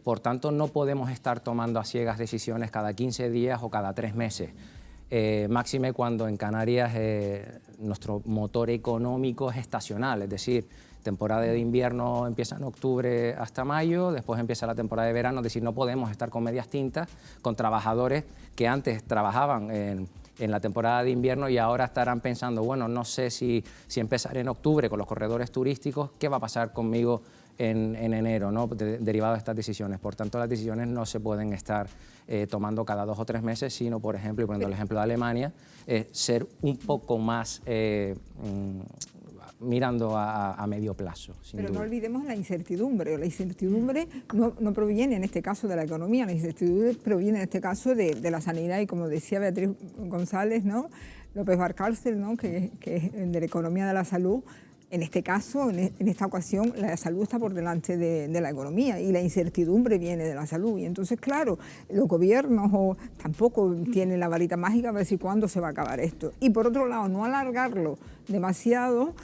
Por tanto, no podemos estar tomando a ciegas decisiones cada 15 días o cada 3 meses. máxime cuando en Canarias nuestro motor económico es estacional, es decir, temporada de invierno empieza en octubre hasta mayo, después empieza la temporada de verano, es decir, no podemos estar con medias tintas, con trabajadores que antes trabajaban en la temporada de invierno y ahora estarán pensando, bueno, no sé si empezar en octubre con los corredores turísticos, ¿qué va a pasar conmigo en enero, ¿no? Derivado de estas decisiones? Por tanto, las decisiones no se pueden estar tomando cada 2 o 3 meses, sino, por ejemplo, y poniendo el ejemplo de Alemania, ser un poco más mirando a medio plazo. Pero no olvidemos la incertidumbre. La incertidumbre no proviene en este caso de la economía, la incertidumbre proviene en este caso de la sanidad y, como decía Beatriz González, ¿no?, López Barcárcel, ¿no?, que es de la economía de la salud. En este caso, en esta ocasión, la salud está por delante de la economía y la incertidumbre viene de la salud. Y entonces, claro, los gobiernos tampoco tienen la varita mágica para decir cuándo se va a acabar esto. Y por otro lado, no alargarlo demasiado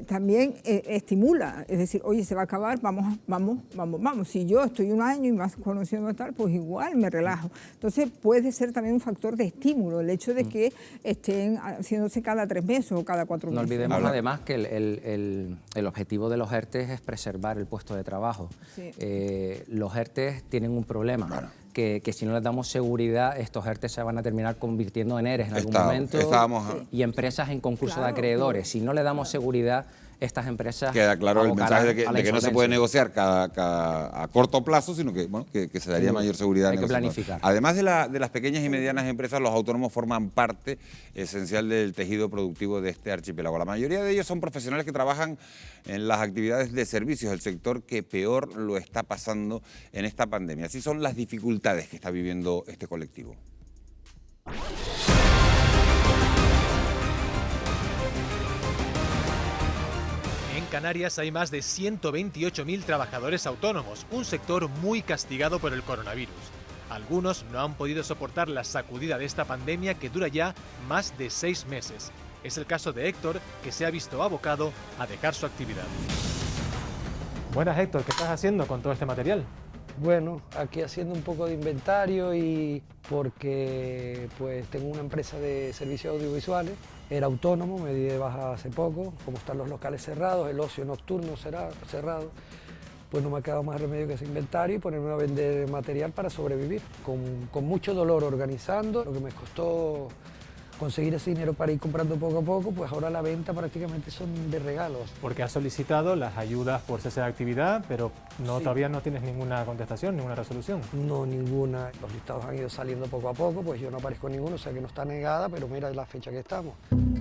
también estimula. Es decir, oye, se va a acabar, vamos. Si yo estoy un año y más conociendo tal, pues igual me relajo. Entonces puede ser también un factor de estímulo el hecho de que estén haciéndose cada 3 meses o cada 4 meses. No olvidemos además que el objetivo de los ERTE es preservar el puesto de trabajo. Sí. Los ERTE tienen un problema. Claro. Que si no les damos seguridad, estos ERTE se van a terminar convirtiendo en ERES en algún momento y empresas en concurso de acreedores. Si no le damos seguridad, estas empresas... Queda claro el mensaje de que no se puede negociar a corto plazo, sino que, bueno, que se daría mayor seguridad. Hay que planificar. Además de las pequeñas y medianas empresas, los autónomos forman parte esencial del tejido productivo de este archipiélago. La mayoría de ellos son profesionales que trabajan en las actividades de servicios, el sector que peor lo está pasando en esta pandemia. Así son las dificultades que está viviendo este colectivo. En Canarias hay más de 128.000 trabajadores autónomos, un sector muy castigado por el coronavirus. Algunos no han podido soportar la sacudida de esta pandemia que dura ya más de 6 meses. Es el caso de Héctor, que se ha visto abocado a dejar su actividad. Buenas, Héctor, ¿qué estás haciendo con todo este material? Bueno, aquí haciendo un poco de inventario y porque pues tengo una empresa de servicios audiovisuales, era autónomo, me di de baja hace poco, como están los locales cerrados, el ocio nocturno cerrado, pues no me ha quedado más remedio que ese inventario y ponerme a vender material para sobrevivir, con mucho dolor organizando, lo que me costó conseguir ese dinero para ir comprando poco a poco, pues ahora la venta prácticamente son de regalos. Porque has solicitado las ayudas por cese de actividad, pero todavía no tienes ninguna contestación, ninguna resolución. No, ninguna. Los listados han ido saliendo poco a poco, pues yo no aparezco en ninguno, o sea que no está negada, pero mira la fecha que estamos.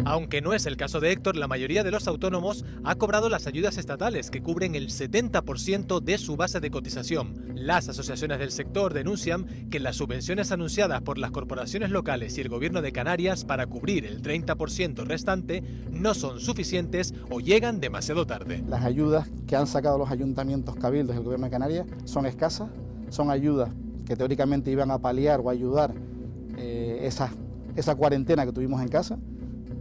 Aunque no es el caso de Héctor, la mayoría de los autónomos ha cobrado las ayudas estatales, que cubren el 70% de su base de cotización. Las asociaciones del sector denuncian que las subvenciones anunciadas por las corporaciones locales y el Gobierno de Canarias para cubrir el 30% restante no son suficientes o llegan demasiado tarde. Las ayudas que han sacado los ayuntamientos cabildos del Gobierno de Canarias son escasas, son ayudas que teóricamente iban a paliar o ayudar esa cuarentena que tuvimos en casa.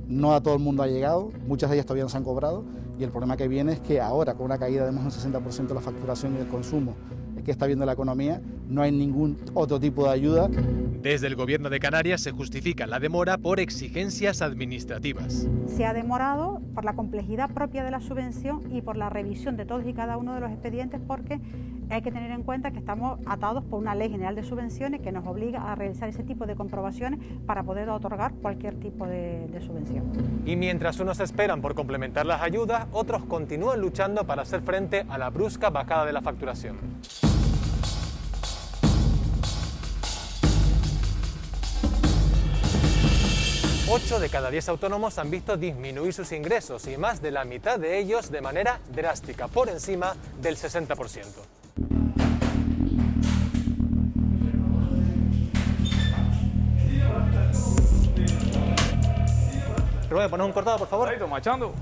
No a todo el mundo ha llegado, muchas de ellas todavía no se han cobrado y el problema que viene es que ahora, con una caída de más del 60% de la facturación y del consumo que está viendo la economía, no hay ningún otro tipo de ayuda. Desde el Gobierno de Canarias se justifica la demora por exigencias administrativas. Se ha demorado por la complejidad propia de la subvención y por la revisión de todos y cada uno de los expedientes, porque hay que tener en cuenta que estamos atados por una ley general de subvenciones que nos obliga a realizar ese tipo de comprobaciones para poder otorgar cualquier tipo de subvención. Y mientras unos esperan por complementar las ayudas, otros continúan luchando para hacer frente a la brusca bajada de la facturación. 8 de cada 10 autónomos han visto disminuir sus ingresos y más de la mitad de ellos de manera drástica, por encima del 60%. Rubén, ponos un cortado, por favor. Ahí, tomachando.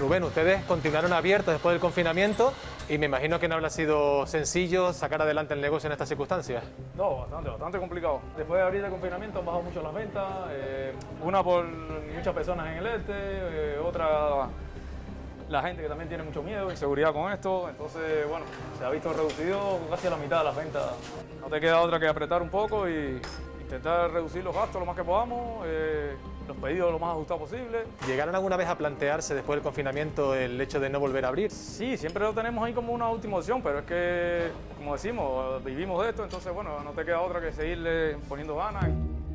Rubén, ustedes continuaron abiertos después del confinamiento y me imagino que no habrá sido sencillo sacar adelante el negocio en estas circunstancias. No, bastante complicado. Después de abrir el confinamiento han bajado mucho las ventas, una por muchas personas en el ERTE, otra la gente que también tiene mucho miedo, inseguridad con esto, entonces bueno, se ha visto reducido casi a la mitad de las ventas. No te queda otra que apretar un poco y intentar reducir los gastos lo más que podamos, los pedidos lo más ajustados posible. ¿Llegaron alguna vez a plantearse después del confinamiento el hecho de no volver a abrir? Sí, siempre lo tenemos ahí como una última opción, pero es que, como decimos, vivimos de esto, entonces bueno, no te queda otra que seguirle poniendo ganas.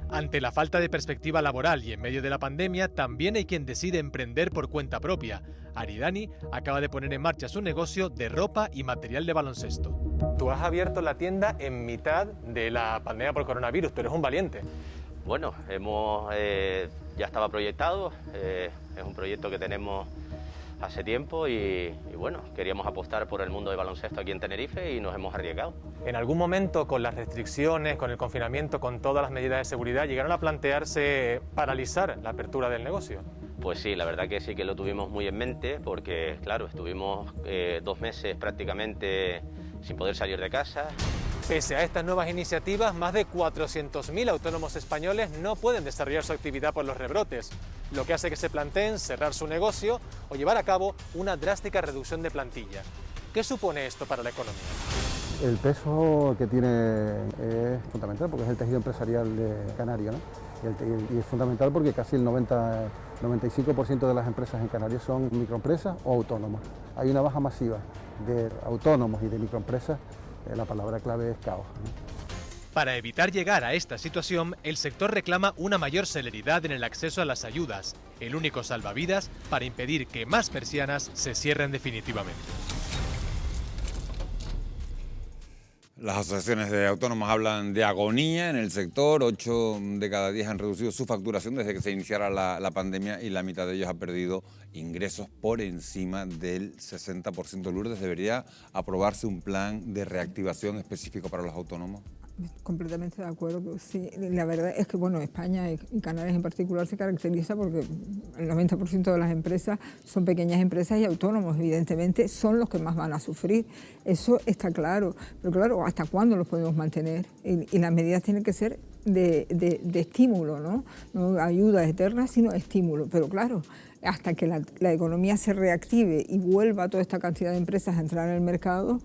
Ante la falta de perspectiva laboral y en medio de la pandemia, también hay quien decide emprender por cuenta propia. Aridani acaba de poner en marcha su negocio de ropa y material de baloncesto. Tú has abierto la tienda en mitad de la pandemia por coronavirus, pero eres un valiente. Bueno, ya estaba proyectado, es un proyecto que tenemos hace tiempo y bueno, queríamos apostar por el mundo del baloncesto aquí en Tenerife y nos hemos arriesgado. ¿En algún momento, con las restricciones, con el confinamiento, con todas las medidas de seguridad, llegaron a plantearse paralizar la apertura del negocio? Pues sí, la verdad que sí que lo tuvimos muy en mente porque, claro, estuvimos 2 meses prácticamente sin poder salir de casa. Pese a estas nuevas iniciativas, más de 400.000 autónomos españoles no pueden desarrollar su actividad por los rebrotes, lo que hace que se planteen cerrar su negocio o llevar a cabo una drástica reducción de plantilla. ¿Qué supone esto para la economía? El peso que tiene es fundamental porque es el tejido empresarial de Canarias, ¿no? Y es fundamental porque casi el 95% de las empresas en Canarias son microempresas o autónomas. Hay una baja masiva de autónomos y de microempresas. La palabra clave es caos, ¿no? Para evitar llegar a esta situación, el sector reclama una mayor celeridad en el acceso a las ayudas, el único salvavidas para impedir que más persianas se cierren definitivamente. Las asociaciones de autónomos hablan de agonía en el sector. 8 de cada 10 han reducido su facturación desde que se iniciara la pandemia y la mitad de ellos ha perdido ingresos por encima del 60%. Lourdes, ¿debería aprobarse un plan de reactivación específico para los autónomos? Completamente de acuerdo, sí. La verdad es que, bueno, España y Canarias en particular se caracteriza porque el 90% de las empresas son pequeñas empresas y autónomos, evidentemente, son los que más van a sufrir. Eso está claro. Pero claro, ¿hasta cuándo los podemos mantener? Y las medidas tienen que ser de estímulo, ¿no? No ayudas eternas, sino estímulo. Pero claro, hasta que la economía se reactive y vuelva toda esta cantidad de empresas a entrar en el mercado,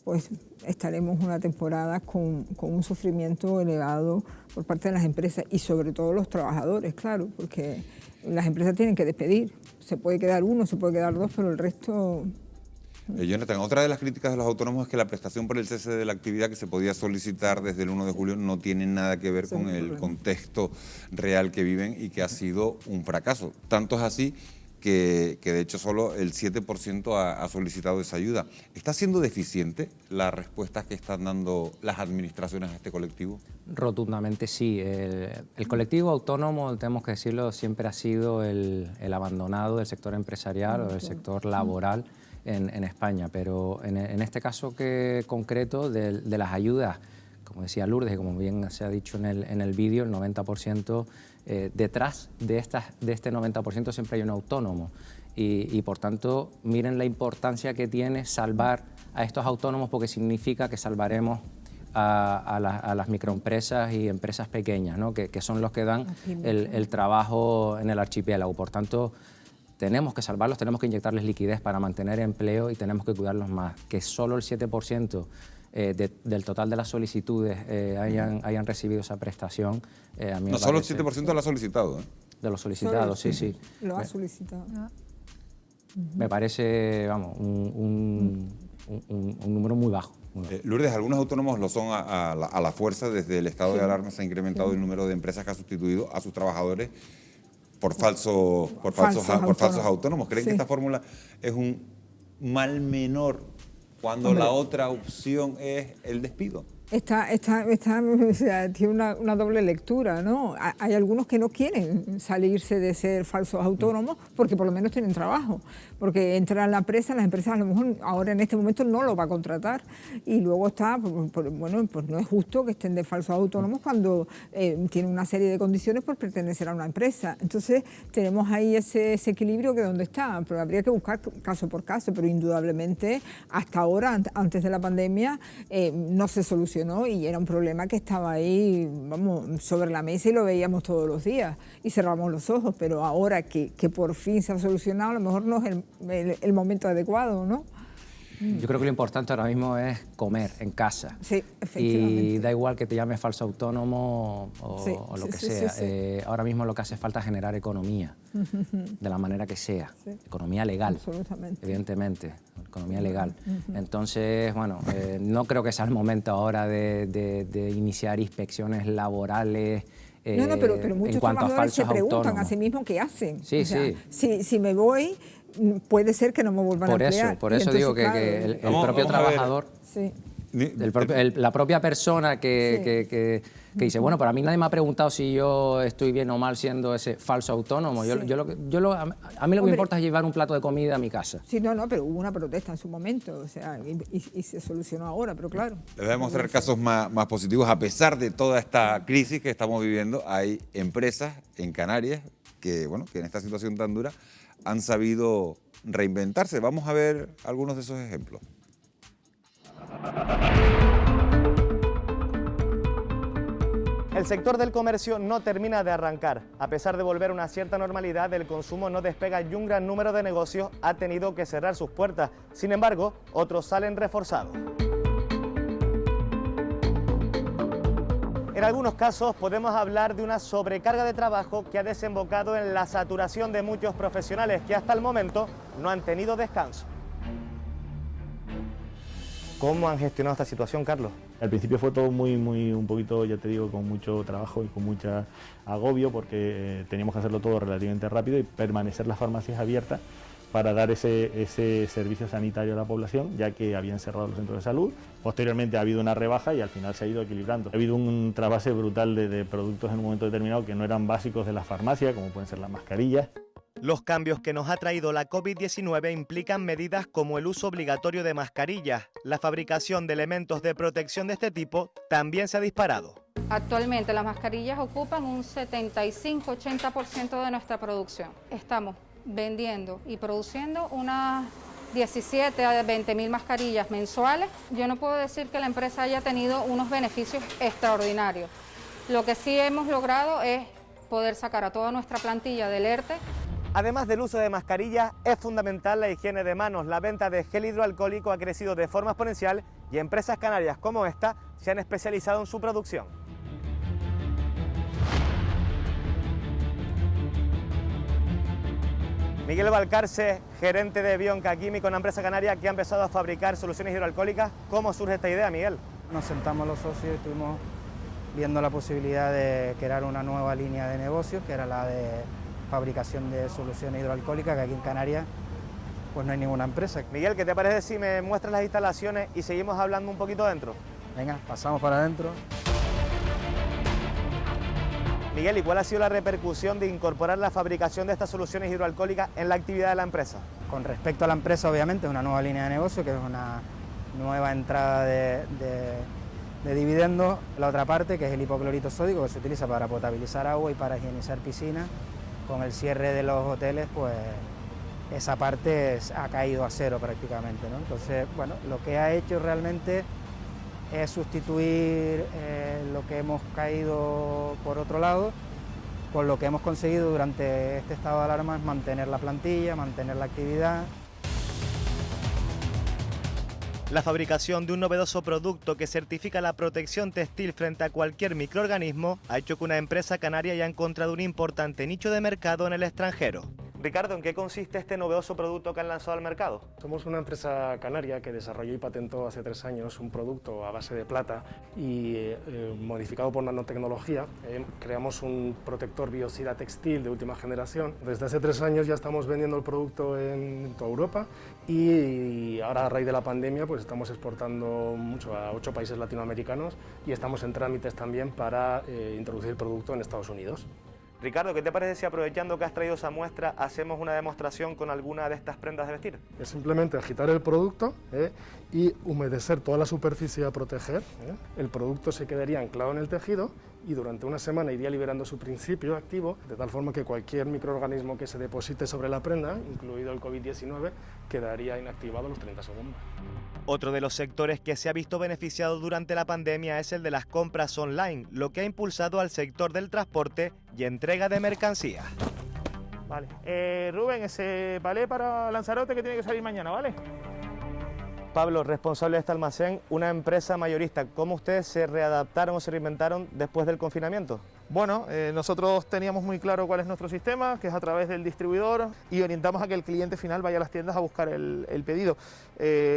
pues estaremos una temporada con un sufrimiento elevado por parte de las empresas y sobre todo los trabajadores, claro, porque las empresas tienen que despedir. Se puede quedar uno, se puede quedar dos, pero el resto... Jonathan, otra de las críticas de los autónomos es que la prestación por el cese de la actividad que se podía solicitar desde el 1 de julio no tiene nada que ver con el contexto real que viven y que ha sido un fracaso. Tanto es así que de hecho solo el 7% ha solicitado esa ayuda. ¿Está siendo deficiente las respuestas que están dando las administraciones a este colectivo? Rotundamente sí. El colectivo autónomo, tenemos que decirlo, siempre ha sido el abandonado del sector empresarial o del sector laboral en España, pero en este caso concreto de las ayudas, como decía Lourdes y como bien se ha dicho en el vídeo, el 90%, detrás de este 90% siempre hay un autónomo y por tanto miren la importancia que tiene salvar a estos autónomos porque significa que salvaremos a las microempresas y empresas pequeñas, ¿no? que son los que dan el trabajo en el archipiélago. Por tanto, tenemos que salvarlos, tenemos que inyectarles liquidez para mantener empleo y tenemos que cuidarlos más. Que solo el 7% del total de las solicitudes hayan recibido esa prestación. A mí no, solo el 7% lo ha solicitado. De los solicitados, sí. Lo ha solicitado. Me parece, vamos, un número muy bajo. Lourdes, algunos autónomos lo son a la fuerza. Desde el estado de alarma se ha incrementado el número de empresas que ha sustituido a sus trabajadores por falsos autónomos. ¿Creen que esta fórmula es un mal menor cuando la otra opción es el despido? Tiene una doble lectura, ¿no? Hay algunos que no quieren salirse de ser falsos autónomos porque por lo menos tienen trabajo, porque entran a la empresa, las empresas a lo mejor ahora en este momento no lo va a contratar y luego está, bueno, pues no es justo que estén de falsos autónomos cuando tienen una serie de condiciones por pertenecer a una empresa. Entonces tenemos ahí ese equilibrio que dónde está, pero habría que buscar caso por caso, pero indudablemente hasta ahora, antes de la pandemia, no se solucionó. comercio, ¿no? Y era un problema que estaba ahí, vamos, sobre la mesa y lo veíamos todos los días y cerramos los ojos, pero ahora que por fin se ha solucionado, a lo mejor no es el momento adecuado, ¿no? Yo creo que lo importante ahora mismo es comer en casa. Sí, efectivamente. Y da igual que te llames falso autónomo o lo que sea. Ahora mismo lo que hace falta es generar economía, de la manera que sea. Sí. Economía legal, evidentemente, economía legal. Entonces, bueno, no creo que sea el momento ahora de iniciar inspecciones laborales. No, pero muchos trabajadores se preguntan autónomos. a sí mismos qué hacen. Sí, o sea, sí. Si me voy, puede ser que no me vuelvan a emplear. Por eso digo que el propio trabajador, la propia persona que dice, bueno, para mí nadie me ha preguntado si yo estoy bien o mal siendo ese falso autónomo. A mí lo que me importa es llevar un plato de comida a mi casa. Sí, no, pero hubo una protesta en su momento, o sea, y se solucionó ahora, pero claro. Les voy a mostrar casos más positivos. A pesar de toda esta crisis que estamos viviendo, hay empresas en Canarias que, bueno, que en esta situación tan dura han sabido reinventarse. Vamos a ver algunos de esos ejemplos. El sector del comercio no termina de arrancar. A pesar de volver a una cierta normalidad, el consumo no despega y un gran número de negocios ha tenido que cerrar sus puertas. Sin embargo, otros salen reforzados. En algunos casos podemos hablar de una sobrecarga de trabajo que ha desembocado en la saturación de muchos profesionales que hasta el momento no han tenido descanso. ¿Cómo han gestionado esta situación, Carlos? Al principio fue todo un poquito, ya te digo, con mucho trabajo y con mucho agobio porque teníamos que hacerlo todo relativamente rápido y permanecer las farmacias abiertas para dar ese servicio sanitario a la población, ya que habían cerrado los centros de salud. Posteriormente ha habido una rebaja y al final se ha ido equilibrando. Ha habido un trasvase brutal de productos en un momento determinado que no eran básicos de la farmacia, como pueden ser las mascarillas. Los cambios que nos ha traído la COVID-19 implican medidas como el uso obligatorio de mascarillas. La fabricación de elementos de protección de este tipo también se ha disparado. Actualmente las mascarillas ocupan un 75-80% de nuestra producción. Estamos vendiendo y produciendo unas 17 a 20 mil mascarillas mensuales. Yo no puedo decir que la empresa haya tenido unos beneficios extraordinarios. Lo que sí hemos logrado es poder sacar a toda nuestra plantilla del ERTE. Además del uso de mascarillas, es fundamental la higiene de manos. La venta de gel hidroalcohólico ha crecido de forma exponencial y empresas canarias como esta se han especializado en su producción. Miguel Valcarce, gerente de Bionca Química, una empresa canaria que ha empezado a fabricar soluciones hidroalcohólicas. ¿Cómo surge esta idea, Miguel? Nos sentamos los socios y estuvimos viendo la posibilidad de crear una nueva línea de negocio, que era la de fabricación de soluciones hidroalcohólicas, que aquí en Canarias pues no hay ninguna empresa. Miguel, ¿qué te parece si me muestras las instalaciones y seguimos hablando un poquito dentro? Venga, pasamos para adentro. Miguel, ¿y cuál ha sido la repercusión de incorporar la fabricación de estas soluciones hidroalcohólicas en la actividad de la empresa? Con respecto a la empresa, obviamente, es una nueva línea de negocio, que es una nueva entrada de dividendos. La otra parte, que es el hipoclorito sódico, que se utiliza para potabilizar agua y para higienizar piscinas. Con el cierre de los hoteles, pues esa parte ha caído a cero prácticamente, ¿no? Entonces, bueno, lo que ha hecho realmente es sustituir lo que hemos caído por otro lado, con lo que hemos conseguido durante este estado de alarma es mantener la plantilla, mantener la actividad. La fabricación de un novedoso producto que certifica la protección textil frente a cualquier microorganismo ha hecho que una empresa canaria haya encontrado un importante nicho de mercado en el extranjero. Ricardo, ¿en qué consiste este novedoso producto que han lanzado al mercado? Somos una empresa canaria que desarrolló y patentó hace 3 años un producto a base de plata y modificado por nanotecnología. Creamos un protector biocida textil de última generación. Desde hace 3 años ya estamos vendiendo el producto en toda Europa y ahora a raíz de la pandemia pues estamos exportando mucho a 8 países latinoamericanos y estamos en trámites también para introducir el producto en Estados Unidos. Ricardo, ¿qué te parece si aprovechando que has traído esa muestra hacemos una demostración con alguna de estas prendas de vestir? Es simplemente agitar el producto y humedecer toda la superficie a proteger. El producto se quedaría anclado en el tejido y durante una semana iría liberando su principio activo, de tal forma que cualquier microorganismo que se deposite sobre la prenda, incluido el COVID-19, quedaría inactivado a los 30 segundos. Otro de los sectores que se ha visto beneficiado durante la pandemia es el de las compras online, lo que ha impulsado al sector del transporte y entrega de mercancías. Vale. Rubén, ese palé para Lanzarote que tiene que salir mañana, ¿vale? Pablo, responsable de este almacén, una empresa mayorista, ¿cómo ustedes se readaptaron o se reinventaron después del confinamiento? Bueno, nosotros teníamos muy claro cuál es nuestro sistema, que es a través del distribuidor, y orientamos a que el cliente final vaya a las tiendas a buscar el pedido.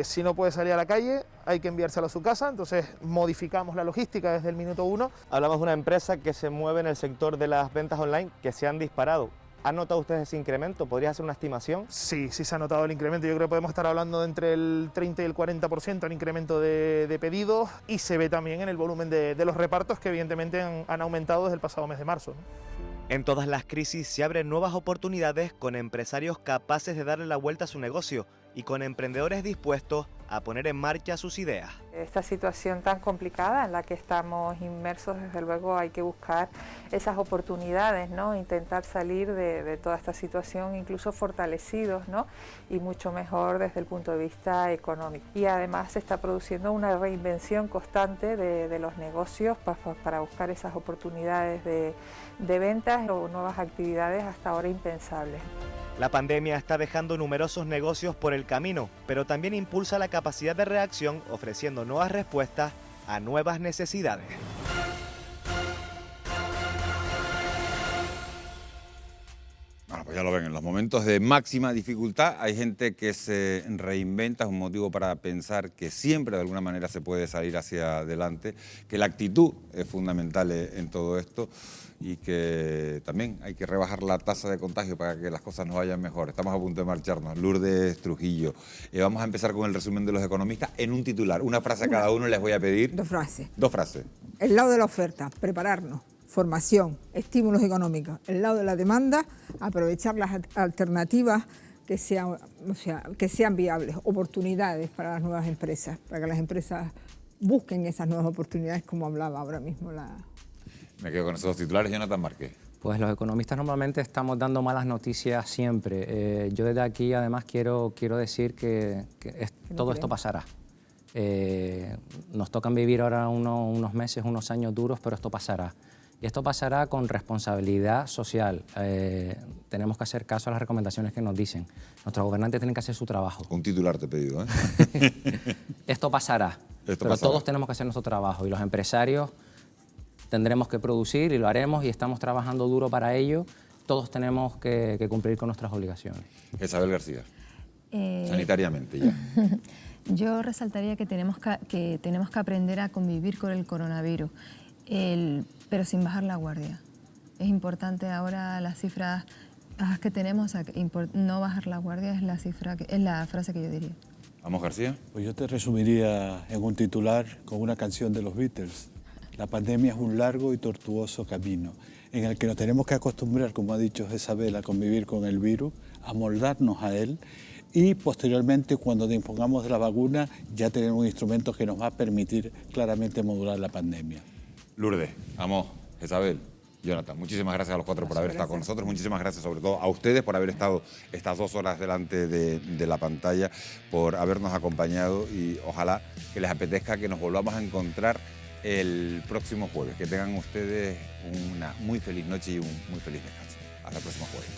Si no puede salir a la calle, hay que enviárselo a su casa, entonces modificamos la logística desde el minuto 1. Hablamos de una empresa que se mueve en el sector de las ventas online que se han disparado. ¿Han notado ustedes ese incremento? ¿Podrías hacer una estimación? Sí, sí se ha notado el incremento. Yo creo que podemos estar hablando de entre el 30 y el 40% en incremento de pedidos, y se ve también en el volumen de los repartos, que evidentemente han aumentado desde el pasado mes de marzo, ¿no? En todas las crisis se abren nuevas oportunidades con empresarios capaces de darle la vuelta a su negocio y con emprendedores dispuestos a poner en marcha sus ideas. Esta situación tan complicada en la que estamos inmersos, desde luego hay que buscar esas oportunidades, ¿no? Intentar salir de toda esta situación incluso fortalecidos, ¿no? Y mucho mejor desde el punto de vista económico. Y además se está produciendo una reinvención constante de los negocios para buscar esas oportunidades de ventas o nuevas actividades hasta ahora impensables. La pandemia está dejando numerosos negocios por el camino, pero también impulsa la capacidad de reacción, ofreciendo nuevas respuestas a nuevas necesidades. Bueno, pues ya lo ven, en los momentos de máxima dificultad hay gente que se reinventa, es un motivo para pensar que siempre de alguna manera se puede salir hacia adelante, que la actitud es fundamental en todo esto y que también hay que rebajar la tasa de contagio para que las cosas nos vayan mejor. Estamos a punto de marcharnos. Lourdes Trujillo, vamos a empezar con el resumen de los economistas en un titular. Una frase a cada uno les voy a pedir. Dos frases. Dos frases. El lado de la oferta, prepararnos. Formación, estímulos económicos. El lado de la demanda, aprovechar las alternativas que sean viables, oportunidades para las nuevas empresas, para que las empresas busquen esas nuevas oportunidades, como hablaba ahora mismo la... Me quedo con esos dos titulares, Jonathan Márquez. Pues los economistas normalmente estamos dando malas noticias siempre. Yo desde aquí además quiero decir que todo esto pasará. Nos tocan vivir ahora unos meses, unos años duros, pero esto pasará. Y esto pasará con responsabilidad social. Tenemos que hacer caso a las recomendaciones que nos dicen. Nuestros gobernantes tienen que hacer su trabajo. Un titular te he pedido, ¿eh? Esto pasará, pero todos tenemos que hacer nuestro trabajo. Y los empresarios tendremos que producir y lo haremos y estamos trabajando duro para ello. Todos tenemos que cumplir con nuestras obligaciones. Isabel García, sanitariamente ya. Yo resaltaría que tenemos que aprender a convivir con el coronavirus, pero sin bajar la guardia. Es importante ahora las cifras que tenemos, no bajar la guardia es la frase que yo diría. ¿Vamos, García? Pues yo te resumiría en un titular con una canción de los Beatles. La pandemia es un largo y tortuoso camino en el que nos tenemos que acostumbrar, como ha dicho Isabel, a convivir con el virus, a moldarnos a él y posteriormente, cuando dispongamos de la vacuna, ya tener un instrumento que nos va a permitir claramente modular la pandemia. Lourdes, vamos, Isabel, Jonathan, muchísimas gracias a los cuatro por haber estado con nosotros. Muchísimas gracias sobre todo a ustedes por haber estado estas 2 horas delante de la pantalla, por habernos acompañado y ojalá que les apetezca que nos volvamos a encontrar el próximo jueves. Que tengan ustedes una muy feliz noche y un muy feliz descanso. Hasta el próximo jueves.